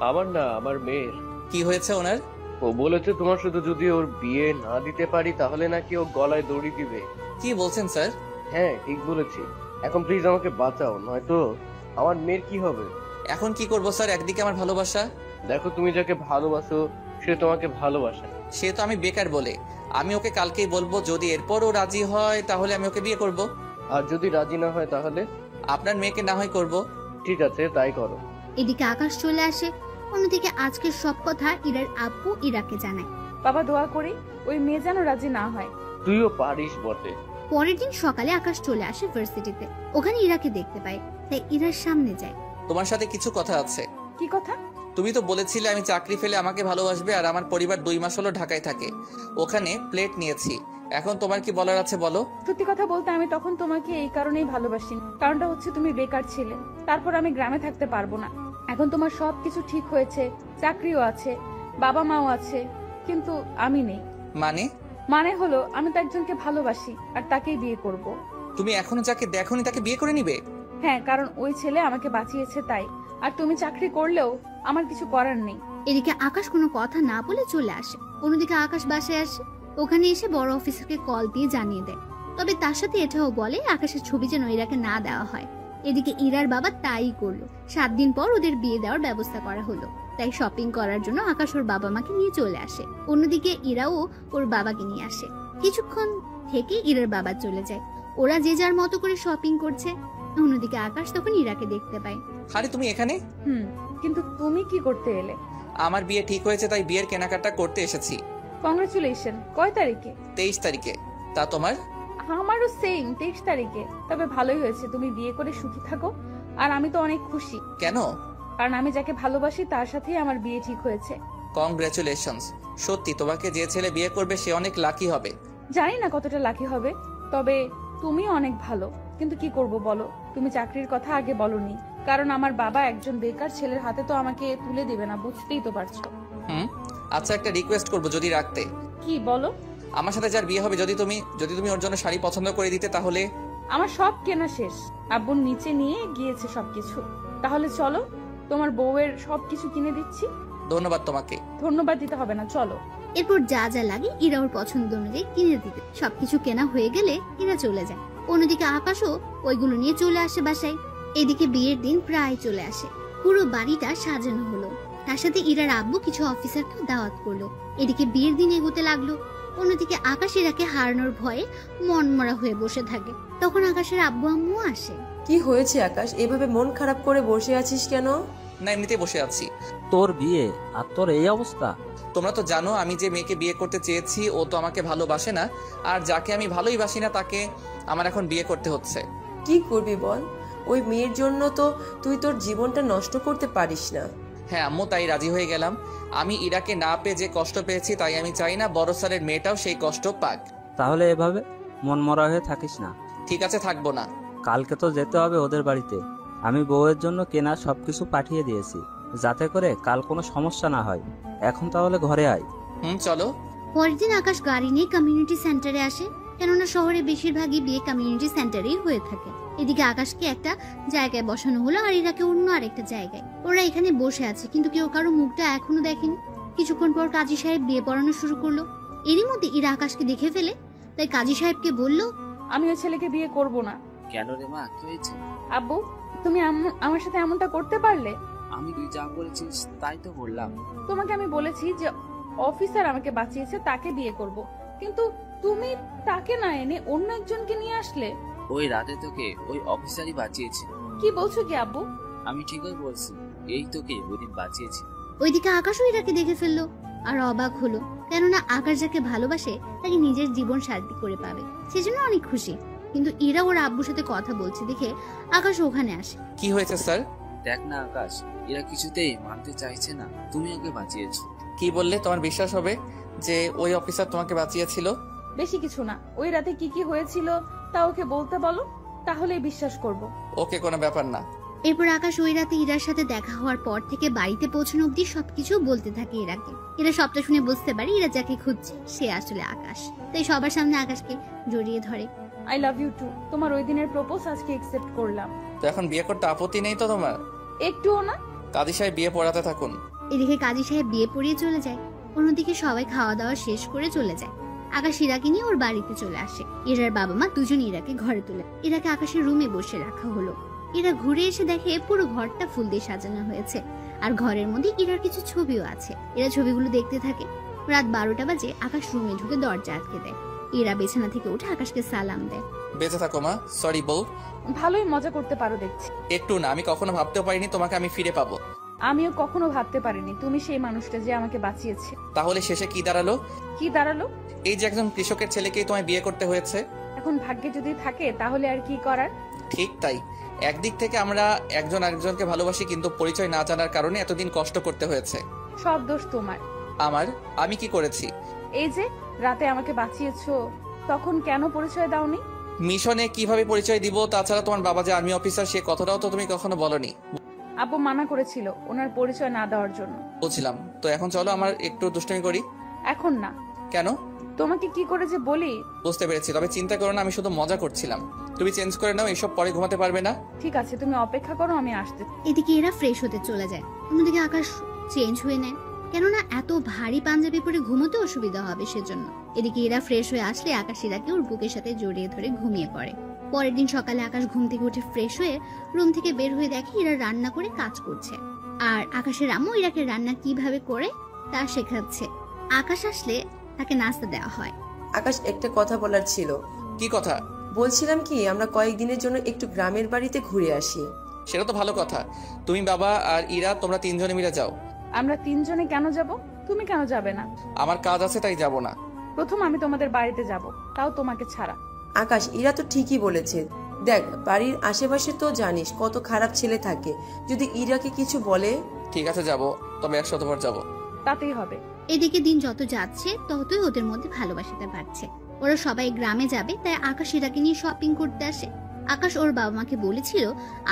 J: আমার না, আমার মেয়ের।
D: কি হয়েছে ওনার?
J: ও বলেছে তোমার সাথে যদি ওর বিয়ে না দিতে পারি তাহলে নাকি ও গলায় দড়ি দিবে।
D: কি বলছেন স্যার?
J: হ্যাঁ, ঠিক বলেছি। এখন প্লিজ আমাকে বাঁচাও, নয়তো আমার মেয়ের কি হবে?
D: এখন কি করব স্যার? একদিকে আমার ভালোবাসা।
J: দেখো, তুমি যাকে ভালোবাসো সে তোমাকে ভালোবাসে।
D: সে তো আমি বেকার বলে। আমি ওকে কালকেই বলবো, যদি এরপর ও রাজি হয় তাহলে আমি ওকে বিয়ে করব।
J: আর যদি রাজি না হয় তাহলে?
D: আপনার মেয়েকে না হয় করব।
J: ঠিক আছে, তাই করো।
B: এদিকে আকাশ চলে আসে। অন্যদিকে আজকের সব কথা ইরার আব্বু ইরাকে জানায়।
A: বাবা, দোয়া করি ওই মেয়ে যেন রাজি না হয়।
J: তুইও পারিস বটে।
B: পরের দিন সকালে আকাশ চলে আসে ভার্সিটিতে। ওখানে ইরাকে দেখতে পায়, তাই ইরার সামনে যায়।
D: তোমার সাথে কিছু কথা আছে।
A: কি কথা?
D: তুমি তো বলেছিলে আমি চাকরি ফেলে আমাকে ভালোবাসবে, আর আমার পরিবার 2 মাস হলো ঢাকায় থাকে। ওখানে প্লেট নিয়েছি। এখন তোমার কি বলার আছে বলো?
A: সত্যি কথা বলতে আমি তখন তোমাকে এই কারণেই ভালোবাসি। কারণটা হচ্ছে তুমি বেকার ছিলে, তারপর আমি গ্রামে থাকতে পারবো না। এখন তোমার সবকিছু ঠিক হয়েছে, চাকরিও আছে, বাবা মাও আছে, কিন্তু আমি নেই।
D: মানে
A: হলো আমি তো একজনকে ভালোবাসি আর তাকেই বিয়ে করব।
D: তুমি এখনো যাকে দেখোনি তাকে বিয়ে করে নিবে?
A: হ্যাঁ, কারণ ওই ছেলে আমাকে বাঁচিয়েছে তাই। আর তুমি চাকরি করলেও আমার কিছু করার নেই।
B: এদিকে আকাশ কোনো কথা না বলে চলে আসে। অন্যদিকে আকাশ বাসায় আসে। ওখানে এসে বড় অফিসারকে কল দিয়ে জানিয়ে দেয়। তবে তার সাথে এটাও বলে আকাশের ছবি যেন ইরাকে না দেওয়া হয়। এদিকে ইরার বাবা তাই করলো। 7 দিন পর ওদের বিয়ে দেওয়ার ব্যবস্থা করা হলো। তাই শপিং করার জন্য আকাশ ওর বাবা মাকে নিয়ে চলে আসে। অন্যদিকে ইরাও ওর বাবাকে নিয়ে আসে। কিছুক্ষণ থেকে ইরার বাবা চলে যায়। ওরা যে যার মতো করে শপিং করছে। অন্যদিকে আকাশ তখন ইরাকে দেখতে পায়।
D: আরে তুমি এখানে?
A: কিন্তু তুমি কি করতে এলে?
D: আমার বিয়ে ঠিক হয়েছে, তাই বিয়ের কেনাকাটা করতে এসেছি।
A: কংগ্রেচুলেশন। কয় তারিখে?
D: 23 তারিখে। তা তোমার?
A: আমারও সেম 23 তারিখে। তবে ভালোই হয়েছে, তুমি বিয়ে করে সুখী থাকো। আর আমি তো অনেক খুশি।
D: কেন?
A: কারণ আমি যাকে ভালোবাসি তার সাথেই আমার বিয়ে ঠিক হয়েছে।
D: কংগ্রেচুলেশনস। সত্যি তোমাকে যে ছেলে বিয়ে করবে সে অনেক লাকি হবে।
A: জানি না কতটা লাকি হবে, তবে তুমি অনেক ভালো। কিন্তু কি করব বলো, তুমি চাকরির কথা আগে বলনি। কারণ আমার বাবা একজন বেকার ছেলের হাতে তো আমাকে তুলে দিবে না, বুঝতেই তো পারছো।
D: আচ্ছা, একটা রিকোয়েস্ট করব যদি রাখতে।
A: কি বলো?
D: আমার সাথে যার বিয়ে হবে যদি তুমি ওর জন্য শাড়ি পছন্দ করে দিতে তাহলে।
A: আমার সব কেনা শেষ, আব্বুর নিচে নিয়ে গিয়েছে সবকিছু। তাহলে চলো, তোমার বউয়ের সবকিছু কিনে দিচ্ছি।
D: ধন্যবাদ তোমাকে।
A: ধন্যবাদ দিতে হবে না, চলো।
B: এরপর যা যা লাগে ইরা ওর পছন্দ অনুযায়ী কিনে দিতে। সবকিছু কেনা হয়ে গেলে ইরা চলে যায়। অন্যদিকে আকাশও ওইগুলো নিয়ে চলে আসে বাসায়। এদিকে বিয়ের দিন প্রায় চলে আসে। পুরো বাড়িটা সাজানো হলো। তার সাথে ইরার আব্বু কিছু অফিসারকে দাওয়াত করলো। এদিকে বিয়ের দিন এগোতে লাগলো। অন্যদিকে আকাশ ইরাকে হারানোর ভয়ে মনমরা হয়ে বসে থাকে। তখন আকাশের আব্বু আম্মু আসে।
L: কি হয়েছে আকাশ, এভাবে মন খারাপ করে বসে আছিস কেন?
D: না, এমনিতে বসে আছি।
H: তোর বিয়ে আর তোর এই অবস্থা?
D: তোমরা তো জানো আমি যে মেয়েকে বিয়ে করতে চেয়েছি ও তো আমাকে ভালোবাসে না, আর যাকে আমি ভালোই বাসি না তাকে আমার এখন বিয়ে করতে হচ্ছে।
L: কি করবি বল? ওই মেয়ের জন্য তো তুই তোর জীবনটা নষ্ট করতে পারিস না।
D: হ্যাঁ আম্মু, তাই রাজি হয়ে গেলাম। আমি ইরাকে না পেয়ে যে কষ্ট পেয়েছি, তাই আমি চাই না বড় স্যারের মেয়েটাও সেই কষ্ট পাক।
H: তাহলে এভাবে মনমরা হয়ে থাকিস না।
D: ঠিক আছে, থাকবো না।
H: কালকে তো যেতে হবে ওদের বাড়িতে। আমি বউয়ের জন্য কেনা সবকিছু পাঠিয়ে দিয়েছি, যাতে করে কাল কোনো সমস্যা না হয়। এখন তাহলে ঘরে আয়।
D: চলো।
B: পরের দিন আকাশ গাড়ি নিয়ে কমিউনিটি সেন্টারে আসে, কেননা শহরে বেশিরভাগই বিয়ে কমিউনিটি সেন্টারেই হয়ে থাকে। এদিকে আকাশকে একটা জায়গায় বসানো হলো আর ইরাকে অন্য আরেকটা জায়গায়। ওরা এখানে বসে আছে, কিন্তু কেউ কারো মুখটা এখনো দেখেনি। কিছুক্ষণ পর কাজী সাহেব বিয়ে পড়ানো শুরু করলো। এরই মধ্যে ইরা আকাশকে দেখে ফেলে, তাই কাজী সাহেবকে বলল,
A: আমি ওই ছেলেকে বিয়ে করব না।
I: কেন রে মা, কি হয়েছে?
A: আব্বু, তুমি আমার সাথে এমনটা করতে পারলে?
I: আমি তুই যা বলেছিস তাই তো করলাম।
A: তোমাকে আমি বলেছি যে অফিসার আমাকে বাঁচিয়েছে তাকে বিয়ে করব, কিন্তু তুমি তাকে না এনে অন্য একজনকে নিয়ে আসলে।
I: ওই রাতে তোকে ওই অফিসারই বাঁচিয়েছিল।
A: কি বলছো কি আব্বু?
I: আমি ঠিকই বলছি, এই তোকে ওইদিন বাঁচিয়েছি।
B: ওইদিকে আকাশও ইরাকে দেখে ফেললো আর অবাক হলো, কেননা আকাশ যাকে ভালোবাসে তাকে নিজের জীবন সাথী করে পাবে, সেজন্য অনেক খুশি। কিন্তু ইরা ওর আব্বুর সাথে কথা বলছে দেখে আকাশ ওখানে আসে।
D: কি হয়েছে স্যার?
I: দেখ না আকাশ, এরা কিছুতেই মানতে চাইছে না তুমি ওকে বাঁচিয়েছো।
D: কি বললে তোমার বিশ্বাস হবে যে ওই অফিসার তোমাকে বাঁচিয়েছিল?
A: বেশি কিছু না, ওই রাতে কি কি হয়েছিল তা ওকে বলতে বলো, তাহলেই বিশ্বাস করব।
D: ওকে, কোনো ব্যাপার না।
B: এরপর আকাশ ওই রাতে ইরার সাথে দেখা হওয়ার পর থেকে বাড়িতে পৌঁছানো অব্দি সবকিছু বলতে থাকে ইরাকে। এরা সবটা শুনে বুঝতে পারে ইরা যাকে খুঁজছে সে আসলে আকাশ, তাই সবার সামনে আকাশকে জড়িয়ে ধরে।
A: I love you too. তোমার ওই দিনের প্রপোজ আজকে অ্যাকসেপ্ট করলাম।
D: তো এখন বিয়ে করতে আপত্তি নেই তো তোমার?
A: একটুও না।
D: কাজী সাহেব বিয়ে পড়াতে থাকুন।
B: এদিকে কাজী সাহেব বিয়ে পড়িয়ে চলে যায়। অন্যদিকে সবাই খাওয়া দাওয়া শেষ করে চলে যায়। আকাশ ইরাকে নিয়ে ওর বাড়িতে চলে আসে। ইরার বাবা মা দুজন ইরাকে ঘরে তোলে। ইরাকে আকাশের রুমে বসে রাখা হলো। ইরা ঘুরে এসে দেখে পুরো ঘরটা ফুল দিয়ে সাজানো হয়েছে, আর ঘরের মধ্যে ইরার কিছু ছবিও আছে। এরা ছবিগুলো দেখতে থাকে। রাত 12টা বাজে আকাশ রুমে ঢুকে দরজা আটকে দেয়। ইরা বিছানা থেকে উঠে আকাশকে সালাম দেয়।
D: বেঁচে থাকো মা। সরি বউ।
A: ভালোই মজা করতে পারো দেখছি।
D: একটু না, আমি কখনো ভাবতেও পারিনি তোমাকে আমি ফিরে পাবো।
A: আমিও কখনো ভাবতে পারিনি তুমি সেই মানুষটা যে আমাকে বাঁচিয়েছে।
D: তাহলে শেষে কি দাঁড়ালো?
A: কি দাঁড়ালো?
D: এই যে একজন কৃষকের ছেলেকেই তোমায় বিয়ে করতে হয়েছে।
A: এখন ভাগ্যে যদি থাকে তাহলে আর কি করার।
D: ঠিক তাই। একদিক থেকে আমরা একজন আরেকজনকে ভালোবাসি, কিন্তু পরিচয় না জানার কারণে এতদিন কষ্ট করতে হয়েছে।
A: সব দোষ তোমার।
D: আমার? আমি কি করেছি?
A: এই যে রাতে আমাকে বাঁচিয়েছো, তখন কেন পরিচয় দাওনি?
D: মিশনে কিভাবে পরিচয় দিব? তাছাড়া তোমার বাবা যে আর্মি অফিসার সে কথাটাও তো তুমি কখনো বলনি।
A: আব্বু মানা করেছিল ওনার পরিচয় না দেওয়ার জন্য।
D: বুঝলাম। তো এখন চলো আমার একটু দুষ্টুমি করি।
A: এখন না।
D: কেন?
A: তোমাকে কি করে যে বলি।
D: বুঝতে পেরেছি, তবে চিন্তা করো না, আমি শুধু মজা করছিলাম। তুমি চেঞ্জ করে নাও, এসব পরে ঘুমাতে পারবে না।
A: ঠিক আছে, তুমি অপেক্ষা করো, আমি আসতে।
B: এদিকে এরা ফ্রেশ হতে চলে যায়। অন্যদিকে আকাশ চেঞ্জ হয়ে নেয়, কেননা এত ভারী পাঞ্জাবি পরে ঘুমোতে অসুবিধা হবে সেজন্য। এদিকে এরা ফ্রেশ হয়ে আসলে আকাশ ইরাকে ওর বুকের সাথে জড়িয়ে ধরে ঘুমিয়ে পড়ে। পরের দিন সকালে আকাশ ঘুম থেকে উঠে ফ্রেশ হয়ে রুম থেকে বের হয়ে দেখে ইরা রান্না করে কাজ করছে। আর আকাশের আম্মু ইরাকে রান্না কিভাবে করে তা শেখাচ্ছে। আকাশ আসলে তাকে নাস্তা দেওয়া হয়।
L: আকাশ, একটা কথা বলার ছিল।
D: কি কথা?
L: বলছিলাম কি, আমরা কয়েকদিনের জন্য একটু গ্রামের বাড়িতে ঘুরে আসি।
D: সেটা তো ভালো কথা। তুমি, বাবা আর ইরা তোমরা 3 জনে মিলে যাও।
A: আমরা 3 জনে কেন যাব? তুমি কেন যাবে না?
D: আমার কাজ আছে তাই যাব না।
A: প্রথম আমি তোমাদের বাড়িতে যাব, তাও তোমাকে ছাড়া।
L: আকাশ, ইরা তো ঠিকই বলেছে। দেখ, বাড়ির আশেপাশে তো জানিস কত খারাপ ছেলে থাকে। যদি ইরাকে কিছু বলে।
D: ঠিক আছে যাব, তবে 100 বার যাব।
A: তাতেই হবে।
B: এদিকে দিন যত যাচ্ছে ততই ওদের মধ্যে ভালোবাসাটা বাড়ছে। ওরা সবাই গ্রামে যাবে, তাই আকাশ ইরাকে নিয়ে শপিং করতে আসে। আকাশ ওর বাবা মাকে বলেছিল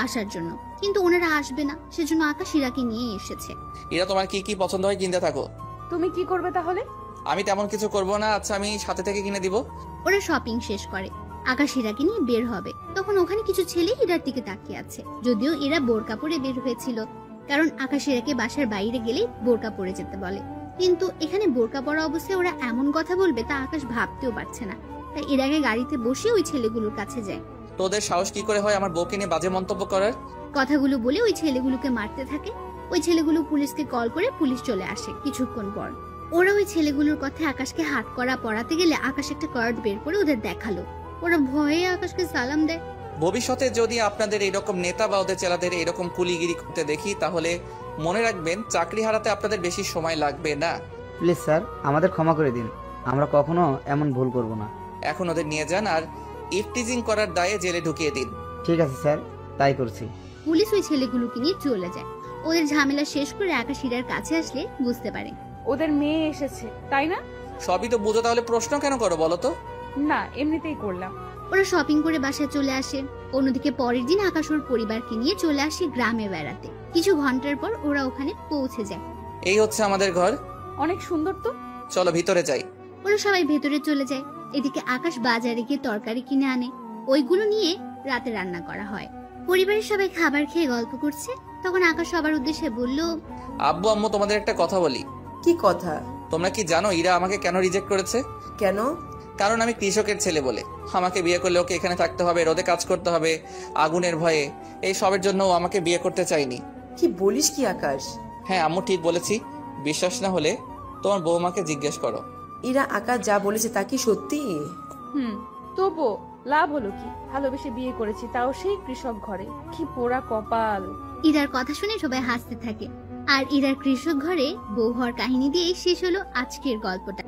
B: আসার জন্য, কিন্তু ওনারা আসবে না, সেজন্য আকাশ ইরাকে নিয়ে এসেছে।
D: ইরা, তোমার কি কি পছন্দ হয় কিনতে থাকো।
A: তুমি কি করবে তাহলে?
D: আমি তেমন কিছু করব না। আচ্ছা, আমি সাথে থেকে কিনে দিব।
B: ওরা শপিং শেষ করে আকাশ ইরাকে নিয়ে বের হবে, তখন ওখানে কিছু ছেলে ইরার দিকে তাকিয়ে আছে। যদিও এরা বোরকা পরে বের হয়েছিল, কারণ আকাশ ইরাকে বাসার বাইরে গেলেই বোরকা পরে যেতে বলে। কিন্তু এখানে বোরকা পরা অবস্থায় ওরা এমন কথা বলবে তা আকাশ ভাবতেও পারছে না। তাই ইরাকে গাড়িতে বসে ওই ছেলেগুলোর কাছে যায়।
D: তোদের সাহস কি করে হয় আমার বউকে নিয়ে বাজে মন্তব্য করার?
B: কথাগুলো বলে ওই ছেলেগুলোকে মারতে থাকে। ওই ছেলেগুলো পুলিশকে কল করে পুলিশ চলে আসে কিছুক্ষণ পর। ওরা ওই ছেলেগুলোর কথা আকাশকে হাত করা পড়াতে গেলে আকাশ একটা কার্ড বের করে ওদের দেখালো। ওরা ভয়ে আকাশকে সালাম দেয়।
D: ভবিষ্যতে যদি আপনাদের এরকম নেতা বা ওদের চেলাদের এরকম কুলিগিরি করতে দেখি, তাহলে মনে রাখবেন চাকরি হারাতে আপনাদের বেশি সময় লাগবে না।
F: প্লিজ স্যার, আমাদের ক্ষমা করে দিন, আমরা কখনো এমন ভুল করব না।
D: এখন ওদের নিয়ে যান আর ইফটিজিং করার দায়ে জেলে ঢুকিয়ে দিন।
F: ঠিক আছে স্যার, তাই করছি।
B: পুলিশ ওই ছেলেগুলোকে নিয়ে চলে যায়। ওদের ঝামেলা শেষ করে আকাশ ইরার কাছে আসলে বুঝতে পারে
A: ওদের মেয়ে এসেছে, তাই না?
D: সবই তো বুঝো, তাহলে প্রশ্ন কেন করো বলো তো?
A: না, এমনিতেই করলাম।
B: ওরা শপিং করে বাসায় চলে আসে। অন্যদিকে পরের দিন আকাশ ওর পরিবারকে নিয়ে চলে আসে গ্রামে বেড়াতে। কিছু ঘন্টার পর ওরা ওখানে পৌঁছে যায়।
D: এই হচ্ছে আমাদের ঘর।
A: অনেক সুন্দর তো।
D: চলো ভিতরে যাই।
B: ওরা সবাই ভেতরে চলে যায়। এদিকে আকাশ বাজারে গিয়ে তরকারি কিনে আনে। ওইগুলো নিয়ে রাতে রান্না করা হয়। পরিবারের সবাই খাবার খেয়ে গল্প করছে। তখন আকাশ সবার উদ্দেশ্যে বলল,
D: আব্বু আম্মু, তোমাদের একটা কথা বলি।
L: কি কথা?
D: তোমরা কি জানো ইরা আমাকে কেন রিজেক্ট করেছে?
L: কেন?
D: কারণ আমি কৃষকের ছেলে বলে। আমাকে বিয়ে করলে ওকে এখানে থাকতে হবে, রোদে কাজ করতে হবে, আগুনের ভয়ে। এই সবের জন্য ও আমাকে বিয়ে করতে চায়নি।
L: কি বলিস কি আকাশ?
D: হ্যাঁ আম্মু, ঠিক বলেছি। বিশ্বাস না হলে তোমার বৌমাকে জিজ্ঞেস করো।
L: ইরা আকাশ যা বলেছে তা কি সত্যি?
A: তবু লাভ হলো কি? ভালোবেসে বিয়ে করেছি, তাও সেই কৃষক ঘরে। কি পোড়া কপাল।
B: ইরার কথা শুনে সবাই হাসতে থাকে। আর ইরার কৃষক ঘরে বউ হওয়ার কাহিনী দিয়েই শেষ হলো আজকের গল্পটা।